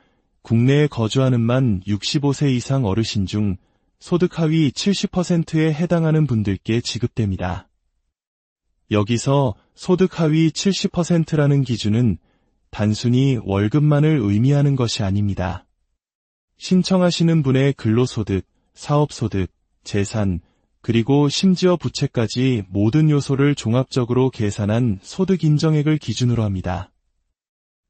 국내에 거주하는 만 65세 이상 어르신 중 소득 하위 70%에 해당하는 분들께 지급됩니다. 여기서 소득 하위 70%라는 기준은 단순히 월급만을 의미하는 것이 아닙니다. 신청하시는 분의 근로소득, 사업소득, 재산, 그리고 심지어 부채까지 모든 요소를 종합적으로 계산한 소득 인정액을 기준으로 합니다.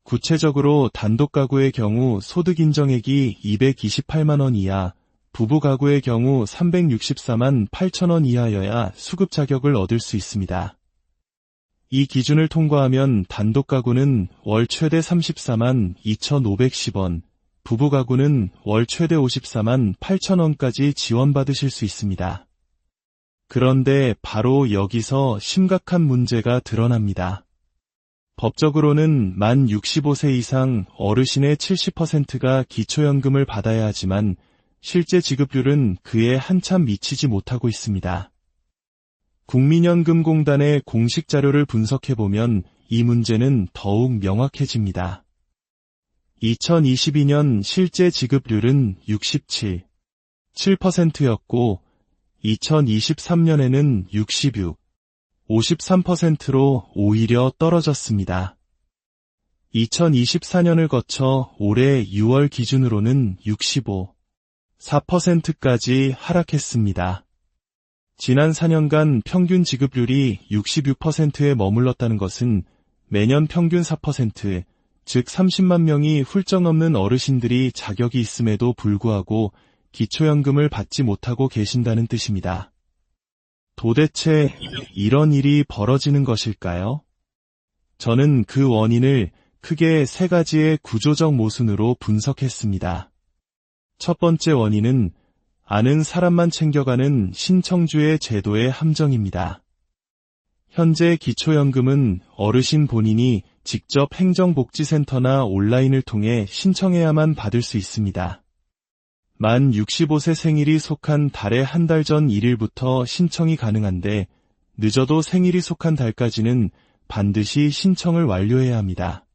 구체적으로 단독 가구의 경우 소득 인정액이 228만 원 이하, 부부 가구의 경우 364만 8천 원 이하여야 수급 자격을 얻을 수 있습니다. 이 기준을 통과하면 단독 가구는 월 최대 34만 2,510원, 부부 가구는 월 최대 54만 8천 원까지 지원받으실 수 있습니다. 그런데 바로 여기서 심각한 문제가 드러납니다. 법적으로는 만 65세 이상 어르신의 70%가 기초연금을 받아야 하지만 실제 지급률은 그에 한참 미치지 못하고 있습니다. 국민연금공단의 공식 자료를 분석해보면 이 문제는 더욱 명확해집니다. 2022년 실제 지급률은 67.7%였고 2023년에는 53%로 오히려 떨어졌습니다. 2024년을 거쳐 올해 6월 기준으로는 65.4%까지 하락했습니다. 지난 4년간 평균 지급률이 66%에 머물렀다는 것은 매년 평균 4%, 즉 30만 명이 훌쩍 넘는 어르신들이 자격이 있음에도 불구하고 기초연금을 받지 못하고 계신다는 뜻입니다. 도대체 이런 일이 벌어지는 것일까요? 저는 그 원인을 크게 세 가지의 구조적 모순으로 분석했습니다. 첫 번째 원인은 아는 사람만 챙겨가는 신청주의 제도의 함정입니다. 현재 기초연금은 어르신 본인이 직접 행정복지센터나 온라인을 통해 신청해야만 받을 수 있습니다. 만 65세 생일이 속한 달의 한 달 전 1일부터 신청이 가능한데 늦어도 생일이 속한 달까지는 반드시 신청을 완료해야 합니다.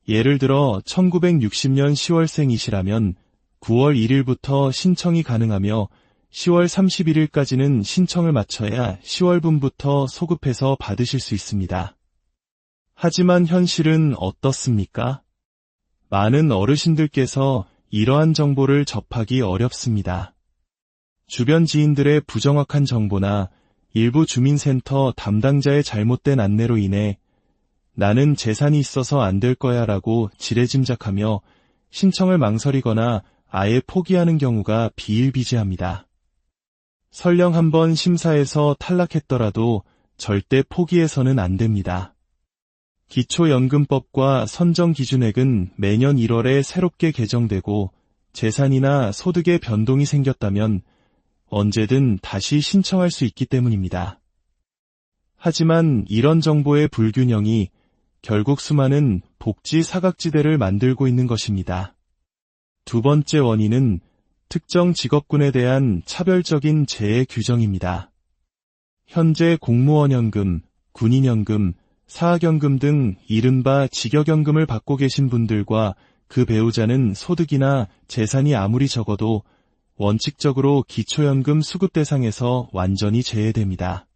예를 들어 1960년 10월생이시라면 9월 1일부터 신청이 가능하며 10월 31일까지는 신청을 마쳐야 10월분부터 소급해서 받으실 수 있습니다. 하지만 현실은 어떻습니까? 많은 어르신들께서 이러한 정보를 접하기 어렵습니다. 주변 지인들의 부정확한 정보나 일부 주민센터 담당자의 잘못된 안내로 인해 나는 재산이 있어서 안 될 거야 라고 지레짐작하며 신청을 망설이거나 아예 포기하는 경우가 비일비재합니다. 설령 한번 심사에서 탈락했더라도 절대 포기해서는 안 됩니다. 기초연금법과 선정기준액은 매년 1월에 새롭게 개정되고 재산이나 소득의 변동이 생겼다면 언제든 다시 신청할 수 있기 때문입니다. 하지만 이런 정보의 불균형이 결국 수많은 복지 사각지대를 만들고 있는 것입니다. 두 번째 원인은 특정 직업군에 대한 차별적인 재해 규정입니다. 현재 공무원연금, 군인연금, 사학연금 등 이른바 직역연금을 받고 계신 분들과 그 배우자는 소득이나 재산이 아무리 적어도 원칙적으로 기초연금 수급 대상에서 완전히 제외됩니다.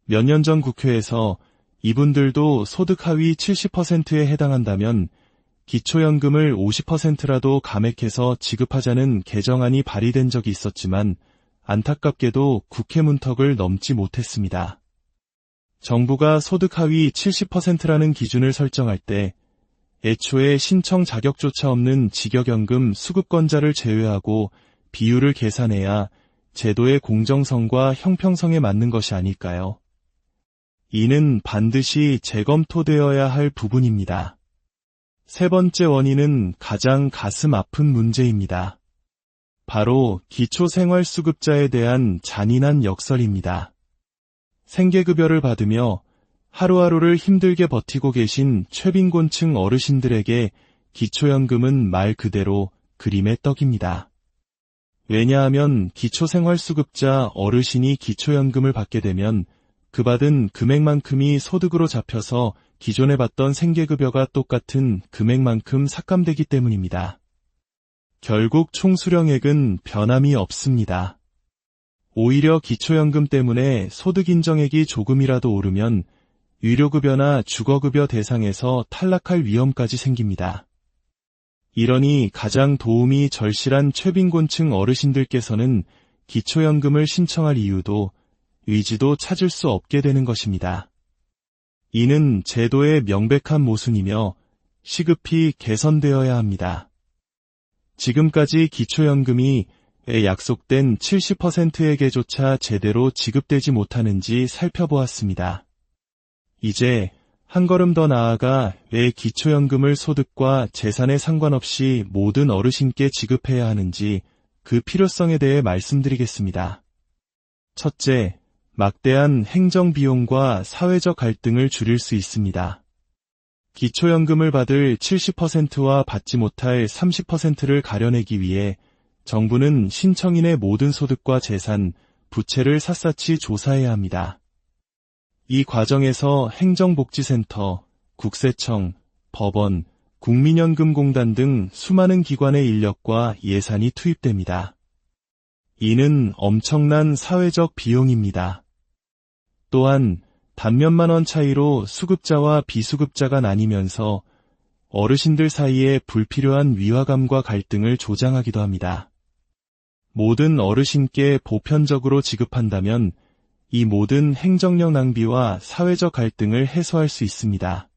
몇 년 전 국회에서 이분들도 소득 하위 70%에 해당한다면 기초연금을 50%라도 감액해서 지급하자는 개정안이 발의된 적이 있었지만 안타깝게도 국회 문턱을 넘지 못했습니다. 정부가 소득 하위 70%라는 기준을 설정할 때 애초에 신청 자격조차 없는 직역연금 수급권자를 제외하고 비율을 계산해야 제도의 공정성과 형평성에 맞는 것이 아닐까요? 이는 반드시 재검토되어야 할 부분입니다. 세 번째 원인은 가장 가슴 아픈 문제입니다. 바로 기초생활수급자에 대한 잔인한 역설입니다. 생계급여를 받으며 하루하루를 힘들게 버티고 계신 최빈곤층 어르신들에게 기초연금은 말 그대로 그림의 떡입니다. 왜냐하면 기초생활수급자 어르신이 기초연금을 받게 되면 그 받은 금액만큼이 소득으로 잡혀서 기존에 받던 생계급여가 똑같은 금액만큼 삭감되기 때문입니다. 결국 총 수령액은 변함이 없습니다. 오히려 기초연금 때문에 소득 인정액이 조금이라도 오르면 의료급여나 주거급여 대상에서 탈락할 위험까지 생깁니다. 이러니 가장 도움이 절실한 최빈곤층 어르신들께서는 기초연금을 신청할 이유도 의지도 찾을 수 없게 되는 것입니다. 이는 제도의 명백한 모순이며 시급히 개선되어야 합니다. 지금까지 기초연금이 왜 약속된 70%에게조차 제대로 지급되지 못하는지 살펴보았습니다. 이제 한 걸음 더 나아가 왜 기초연금을 소득과 재산에 상관없이 모든 어르신께 지급해야 하는지 그 필요성에 대해 말씀드리겠습니다. 첫째, 막대한 행정비용과 사회적 갈등을 줄일 수 있습니다. 기초연금을 받을 70%와 받지 못할 30%를 가려내기 위해 정부는 신청인의 모든 소득과 재산, 부채를 샅샅이 조사해야 합니다. 이 과정에서 행정복지센터, 국세청, 법원, 국민연금공단 등 수많은 기관의 인력과 예산이 투입됩니다. 이는 엄청난 사회적 비용입니다. 또한 단몇만 원 차이로 수급자와 비수급자가 나뉘면서 어르신들 사이에 불필요한 위화감과 갈등을 조장하기도 합니다. 모든 어르신께 보편적으로 지급한다면 이 모든 행정력 낭비와 사회적 갈등을 해소할 수 있습니다.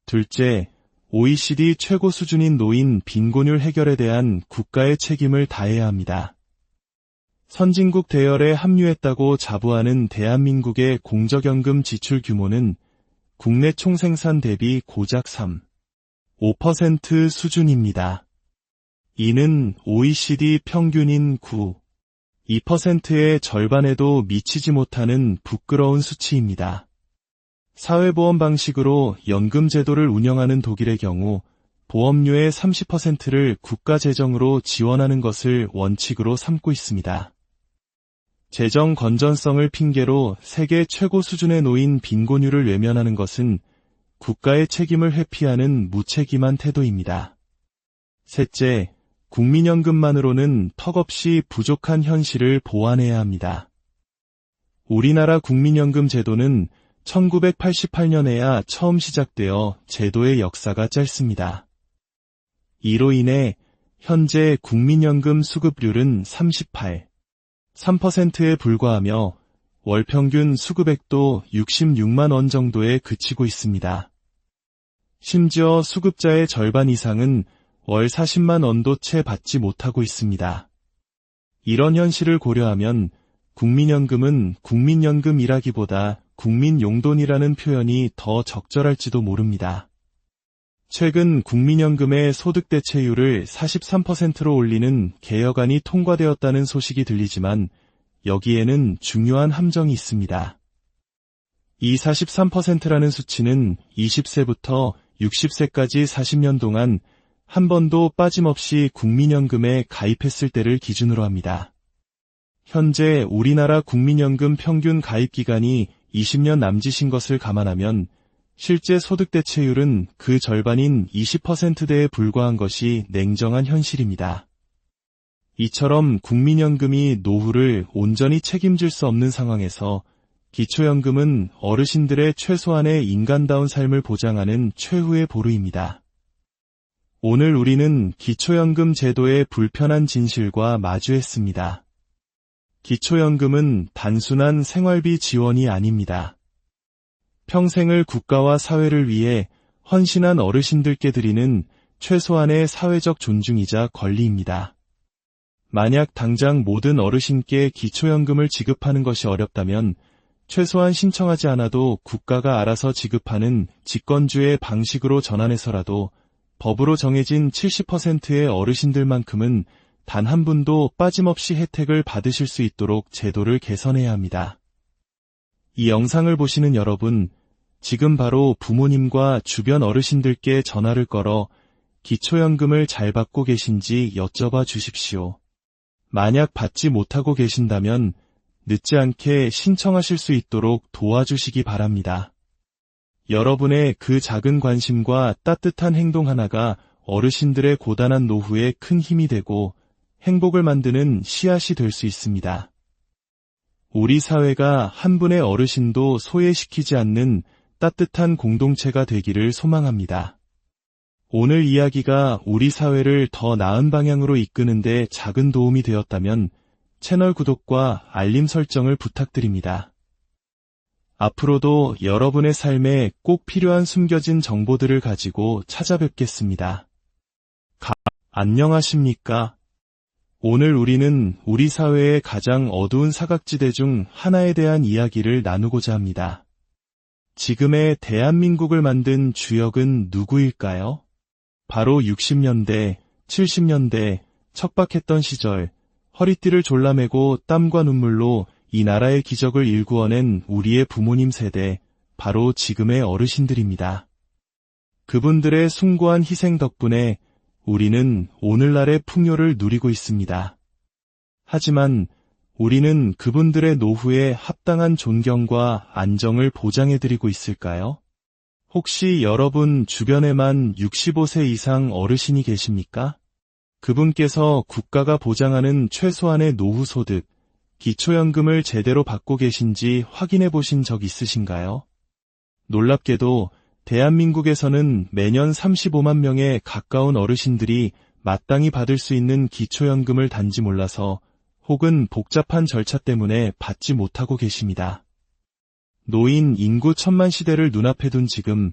둘째, OECD 최고 수준인 노인 빈곤율 해결에 대한 국가의 책임을 다해야 합니다. 선진국 대열에 합류했다고 자부하는 대한민국의 공적연금 지출 규모는 국내 총생산 대비 고작 3.5% 수준입니다. 이는 OECD 평균인 2%의 절반에도 미치지 못하는 부끄러운 수치입니다. 사회보험 방식으로 연금제도를 운영하는 독일의 경우 보험료의 30%를 국가재정으로 지원하는 것을 원칙으로 삼고 있습니다. 재정 건전성을 핑계로 세계 최고 수준의 노인 빈곤율을 외면하는 것은 국가의 책임을 회피하는 무책임한 태도입니다. 셋째, 국민연금만으로는 턱없이 부족한 현실을 보완해야 합니다. 우리나라 국민연금 제도는 1988년에야 처음 시작되어 제도의 역사가 짧습니다. 이로 인해 현재 국민연금 수급률은 3.8% 불과하며 월평균 수급액도 66만 원 정도에 그치고 있습니다. 심지어 수급자의 절반 이상은 월 40만 원도 채 받지 못하고 있습니다. 이런 현실을 고려하면 국민연금은 국민연금이라기보다 국민용돈이라는 표현이 더 적절할지도 모릅니다. 최근 국민연금의 소득대체율을 43%로 올리는 개혁안이 통과되었다는 소식이 들리지만 여기에는 중요한 함정이 있습니다. 이 43%라는 수치는 20세부터 60세까지 40년 동안 한 번도 빠짐없이 국민연금에 가입했을 때를 기준으로 합니다. 현재 우리나라 국민연금 평균 가입 기간이 20년 남짓인 것을 감안하면 실제 소득대체율은 그 절반인 20%대에 불과한 것이 냉정한 현실입니다. 이처럼 국민연금이 노후를 온전히 책임질 수 없는 상황에서 기초연금은 어르신들의 최소한의 인간다운 삶을 보장하는 최후의 보루입니다. 오늘 우리는 기초연금 제도의 불편한 진실과 마주했습니다. 기초연금은 단순한 생활비 지원이 아닙니다. 평생을 국가와 사회를 위해 헌신한 어르신들께 드리는 최소한의 사회적 존중이자 권리입니다. 만약 당장 모든 어르신께 기초연금을 지급하는 것이 어렵다면 최소한 신청하지 않아도 국가가 알아서 지급하는 직권주의 방식으로 전환해서라도 법으로 정해진 70%의 어르신들만큼은 단 한 분도 빠짐없이 혜택을 받으실 수 있도록 제도를 개선해야 합니다. 이 영상을 보시는 여러분, 지금 바로 부모님과 주변 어르신들께 전화를 걸어 기초연금을 잘 받고 계신지 여쭤봐 주십시오. 만약 받지 못하고 계신다면 늦지 않게 신청하실 수 있도록 도와주시기 바랍니다. 여러분의 그 작은 관심과 따뜻한 행동 하나가 어르신들의 고단한 노후에 큰 힘이 되고 행복을 만드는 씨앗이 될 수 있습니다. 우리 사회가 한 분의 어르신도 소외시키지 않는 따뜻한 공동체가 되기를 소망합니다. 오늘 이야기가 우리 사회를 더 나은 방향으로 이끄는 데 작은 도움이 되었다면 채널 구독과 알림 설정을 부탁드립니다. 앞으로도 여러분의 삶에 꼭 필요한 숨겨진 정보들을 가지고 찾아뵙겠습니다. 안녕하십니까? 오늘 우리는 우리 사회의 가장 어두운 사각지대 중 하나에 대한 이야기를 나누고자 합니다. 지금의 대한민국을 만든 주역은 누구일까요? 바로 60년대, 70년대 척박했던 시절 허리띠를 졸라매고 땀과 눈물로 이 나라의 기적을 일구어낸 우리의 부모님 세대, 바로 지금의 어르신들입니다. 그분들의 숭고한 희생 덕분에 우리는 오늘날의 풍요를 누리고 있습니다. 하지만 우리는 그분들의 노후에 합당한 존경과 안정을 보장해드리고 있을까요? 혹시 여러분 주변에만 65세 이상 어르신이 계십니까? 그분께서 국가가 보장하는 최소한의 노후소득, 기초연금을 제대로 받고 계신지 확인해 보신 적 있으신가요? 놀랍게도 대한민국에서는 매년 35만 명에 가까운 어르신들이 마땅히 받을 수 있는 기초연금을 단지 몰라서 혹은 복잡한 절차 때문에 받지 못하고 계십니다. 노인 인구 1000만 시대를 눈앞에 둔 지금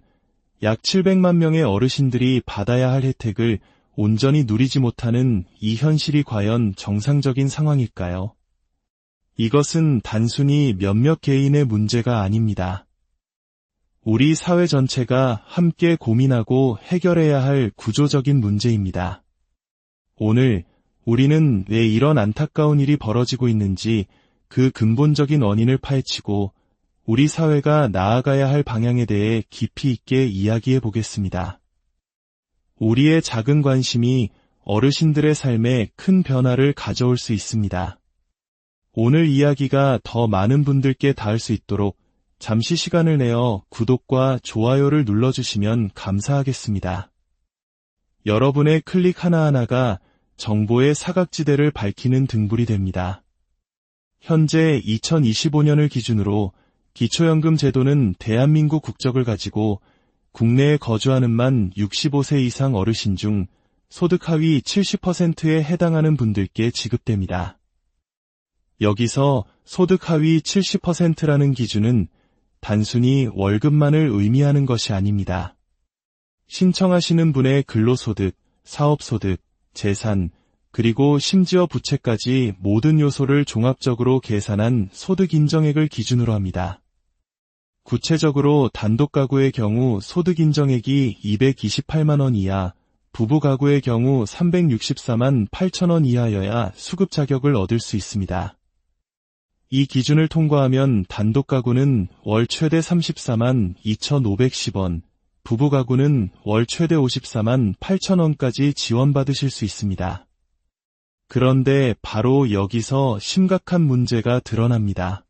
약 700만 명의 어르신들이 받아야 할 혜택을 온전히 누리지 못하는 이 현실이 과연 정상적인 상황일까요? 이것은 단순히 몇몇 개인의 문제가 아닙니다. 우리 사회 전체가 함께 고민하고 해결해야 할 구조적인 문제입니다. 오늘 우리는 왜 이런 안타까운 일이 벌어지고 있는지 그 근본적인 원인을 파헤치고 우리 사회가 나아가야 할 방향에 대해 깊이 있게 이야기해 보겠습니다. 우리의 작은 관심이 어르신들의 삶에 큰 변화를 가져올 수 있습니다. 오늘 이야기가 더 많은 분들께 닿을 수 있도록 잠시 시간을 내어 구독과 좋아요를 눌러주시면 감사하겠습니다. 여러분의 클릭 하나하나가 정보의 사각지대를 밝히는 등불이 됩니다. 현재 2025년을 기준으로 기초연금 제도는 대한민국 국적을 가지고 국내에 거주하는 만 65세 이상 어르신 중 소득 하위 70%에 해당하는 분들께 지급됩니다. 여기서 소득 하위 70%라는 기준은 단순히 월급만을 의미하는 것이 아닙니다. 신청하시는 분의 근로소득, 사업소득, 재산, 그리고 심지어 부채까지 모든 요소를 종합적으로 계산한 소득 인정액을 기준으로 합니다. 구체적으로 단독 가구의 경우 소득 인정액이 228만 원 이하, 부부 가구의 경우 364만 8천 원 이하여야 수급 자격을 얻을 수 있습니다. 이 기준을 통과하면 단독 가구는 월 최대 34만 2,510원, 부부 가구는 월 최대 54만 8천 원까지 지원받으실 수 있습니다. 그런데 바로 여기서 심각한 문제가 드러납니다.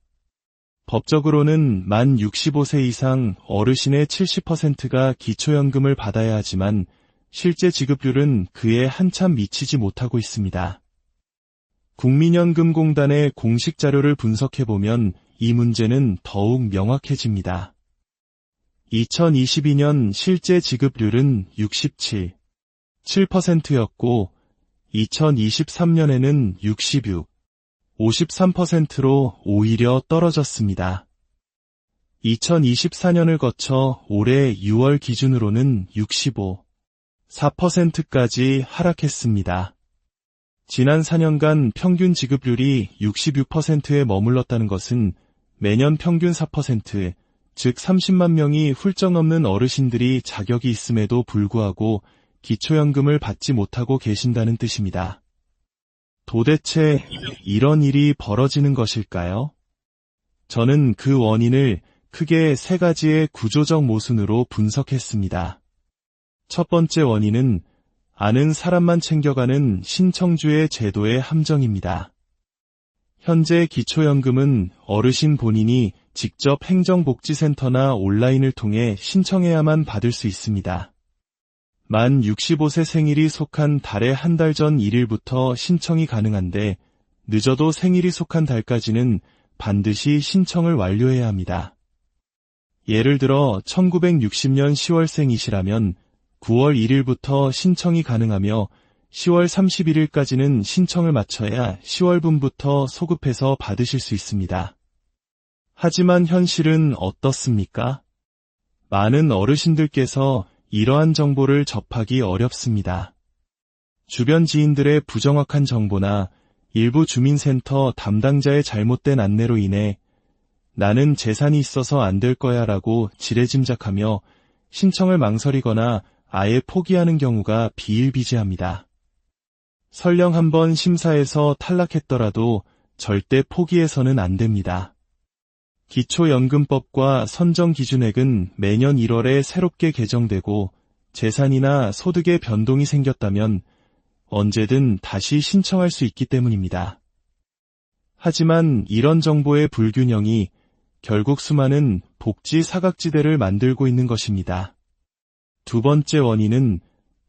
법적으로는 만 65세 이상 어르신의 70%가 기초연금을 받아야 하지만 실제 지급률은 그에 한참 미치지 못하고 있습니다. 국민연금공단의 공식 자료를 분석해보면 이 문제는 더욱 명확해집니다. 2022년 실제 지급률은 67.7%였고 2023년에는 53%로 오히려 떨어졌습니다. 2024년을 거쳐 올해 6월 기준으로는 65.4%까지 하락했습니다. 지난 4년간 평균 지급률이 66%에 머물렀다는 것은 매년 평균 4%, 즉 30만 명이 훌쩍 넘는 어르신들이 자격이 있음에도 불구하고 기초연금을 받지 못하고 계신다는 뜻입니다. 도대체 이런 일이 벌어지는 것일까요? 저는 그 원인을 크게 세 가지의 구조적 모순으로 분석했습니다. 첫 번째 원인은 아는 사람만 챙겨가는 신청주의 제도의 함정입니다. 현재 기초연금은 어르신 본인이 직접 행정복지센터나 온라인을 통해 신청해야만 받을 수 있습니다. 만 65세 생일이 속한 달의 한 달 전 1일부터 신청이 가능한데 늦어도 생일이 속한 달까지는 반드시 신청을 완료해야 합니다. 예를 들어 1960년 10월생이시라면 9월 1일부터 신청이 가능하며 10월 31일까지는 신청을 마쳐야 10월분부터 소급해서 받으실 수 있습니다. 하지만 현실은 어떻습니까? 많은 어르신들께서 이러한 정보를 접하기 어렵습니다. 주변 지인들의 부정확한 정보나 일부 주민센터 담당자의 잘못된 안내로 인해 나는 재산이 있어서 안 될 거야 라고 지레짐작하며 신청을 망설이거나 아예 포기하는 경우가 비일비재합니다. 설령 한번 심사에서 탈락했더라도 절대 포기해서는 안 됩니다. 기초연금법과 선정기준액은 매년 1월에 새롭게 개정되고 재산이나 소득의 변동이 생겼다면 언제든 다시 신청할 수 있기 때문입니다. 하지만 이런 정보의 불균형이 결국 수많은 복지 사각지대를 만들고 있는 것입니다. 두 번째 원인은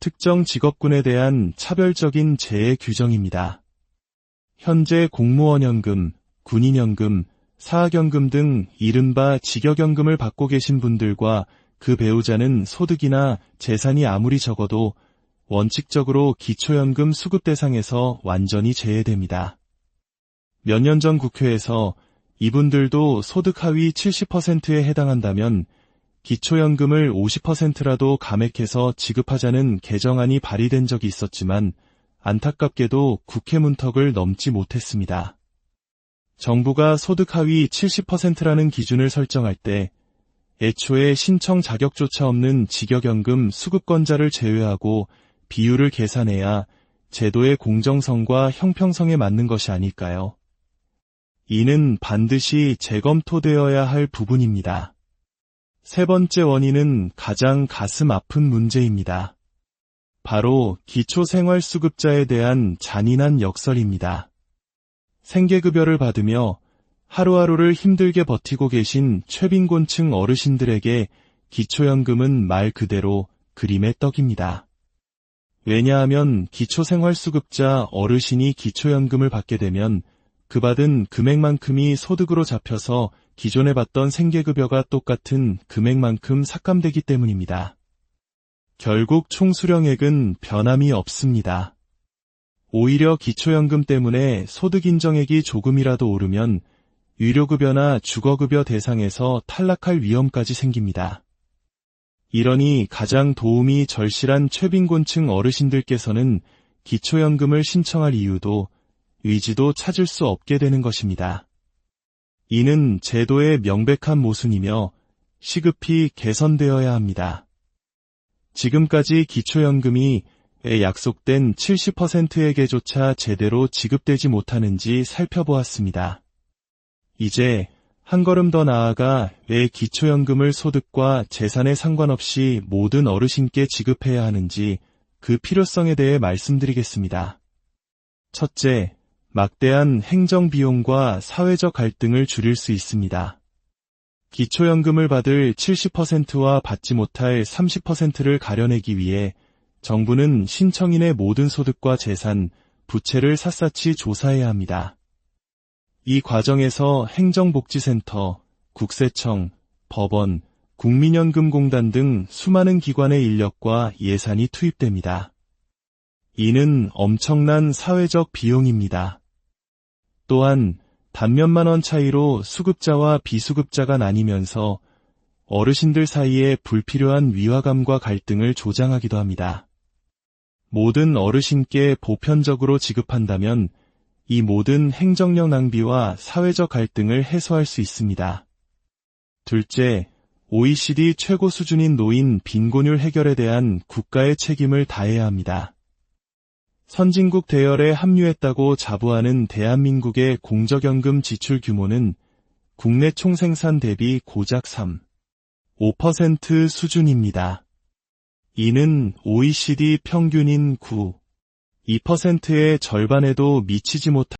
특정 직업군에 대한 차별적인 재해 규정입니다. 현재 공무원연금, 군인연금, 사학연금 등 이른바 직역연금을 받고 계신 분들과 그 배우자는 소득이나 재산이 아무리 적어도 원칙적으로 기초연금 수급 대상에서 완전히 제외됩니다. 몇 년 전 국회에서 이분들도 소득 하위 70%에 해당한다면 기초연금을 50%라도 감액해서 지급하자는 개정안이 발의된 적이 있었지만 안타깝게도 국회 문턱을 넘지 못했습니다. 정부가 소득 하위 70%라는 기준을 설정할 때 애초에 신청 자격조차 없는 직역연금 수급권자를 제외하고 비율을 계산해야 제도의 공정성과 형평성에 맞는 것이 아닐까요? 이는 반드시 재검토되어야 할 부분입니다. 세 번째 원인은 가장 가슴 아픈 문제입니다. 바로 기초생활수급자에 대한 잔인한 역설입니다. 생계급여를 받으며 하루하루를 힘들게 버티고 계신 최빈곤층 어르신들에게 기초연금은 말 그대로 그림의 떡입니다. 왜냐하면 기초생활수급자 어르신이 기초연금을 받게 되면 그 받은 금액만큼이 소득으로 잡혀서 기존에 받던 생계급여가 똑같은 금액만큼 삭감되기 때문입니다. 결국 총수령액은 변함이 없습니다. 오히려 기초연금 때문에 소득인정액이 조금이라도 오르면 의료급여나 주거급여 대상에서 탈락할 위험까지 생깁니다. 이러니 가장 도움이 절실한 최빈곤층 어르신들께서는 기초연금을 신청할 이유도 의지도 찾을 수 없게 되는 것입니다. 이는 제도의 명백한 모순이며 시급히 개선되어야 합니다. 지금까지 기초연금이 왜 약속된 70%에게조차 제대로 지급되지 못하는지 살펴보았습니다. 이제 한 걸음 더 나아가 왜 기초연금을 소득과 재산에 상관없이 모든 어르신께 지급해야 하는지 그 필요성에 대해 말씀드리겠습니다. 첫째, 막대한 행정비용과 사회적 갈등을 줄일 수 있습니다. 기초연금을 받을 70%와 받지 못할 30%를 가려내기 위해 정부는 신청인의 모든 소득과 재산, 부채를 샅샅이 조사해야 합니다. 이 과정에서 행정복지센터, 국세청, 법원, 국민연금공단 등 수많은 기관의 인력과 예산이 투입됩니다. 이는 엄청난 사회적 비용입니다. 또한 단몇만 원 차이로 수급자와 비수급자가 나뉘면서 어르신들 사이에 불필요한 위화감과 갈등을 조장하기도 합니다. 모든 어르신께 보편적으로 지급한다면 이 모든 행정력 낭비와 사회적 갈등을 해소할 수 있습니다. 둘째, OECD 최고 수준인 노인 빈곤율 해결에 대한 국가의 책임을 다해야 합니다. 선진국 대열에 합류했다고 자부하는 대한민국의 공적연금 지출 규모는 국내 총생산 대비 고작 5% 수준입니다. 이는 OECD 평균인 2%의 절반에도 미치지 못한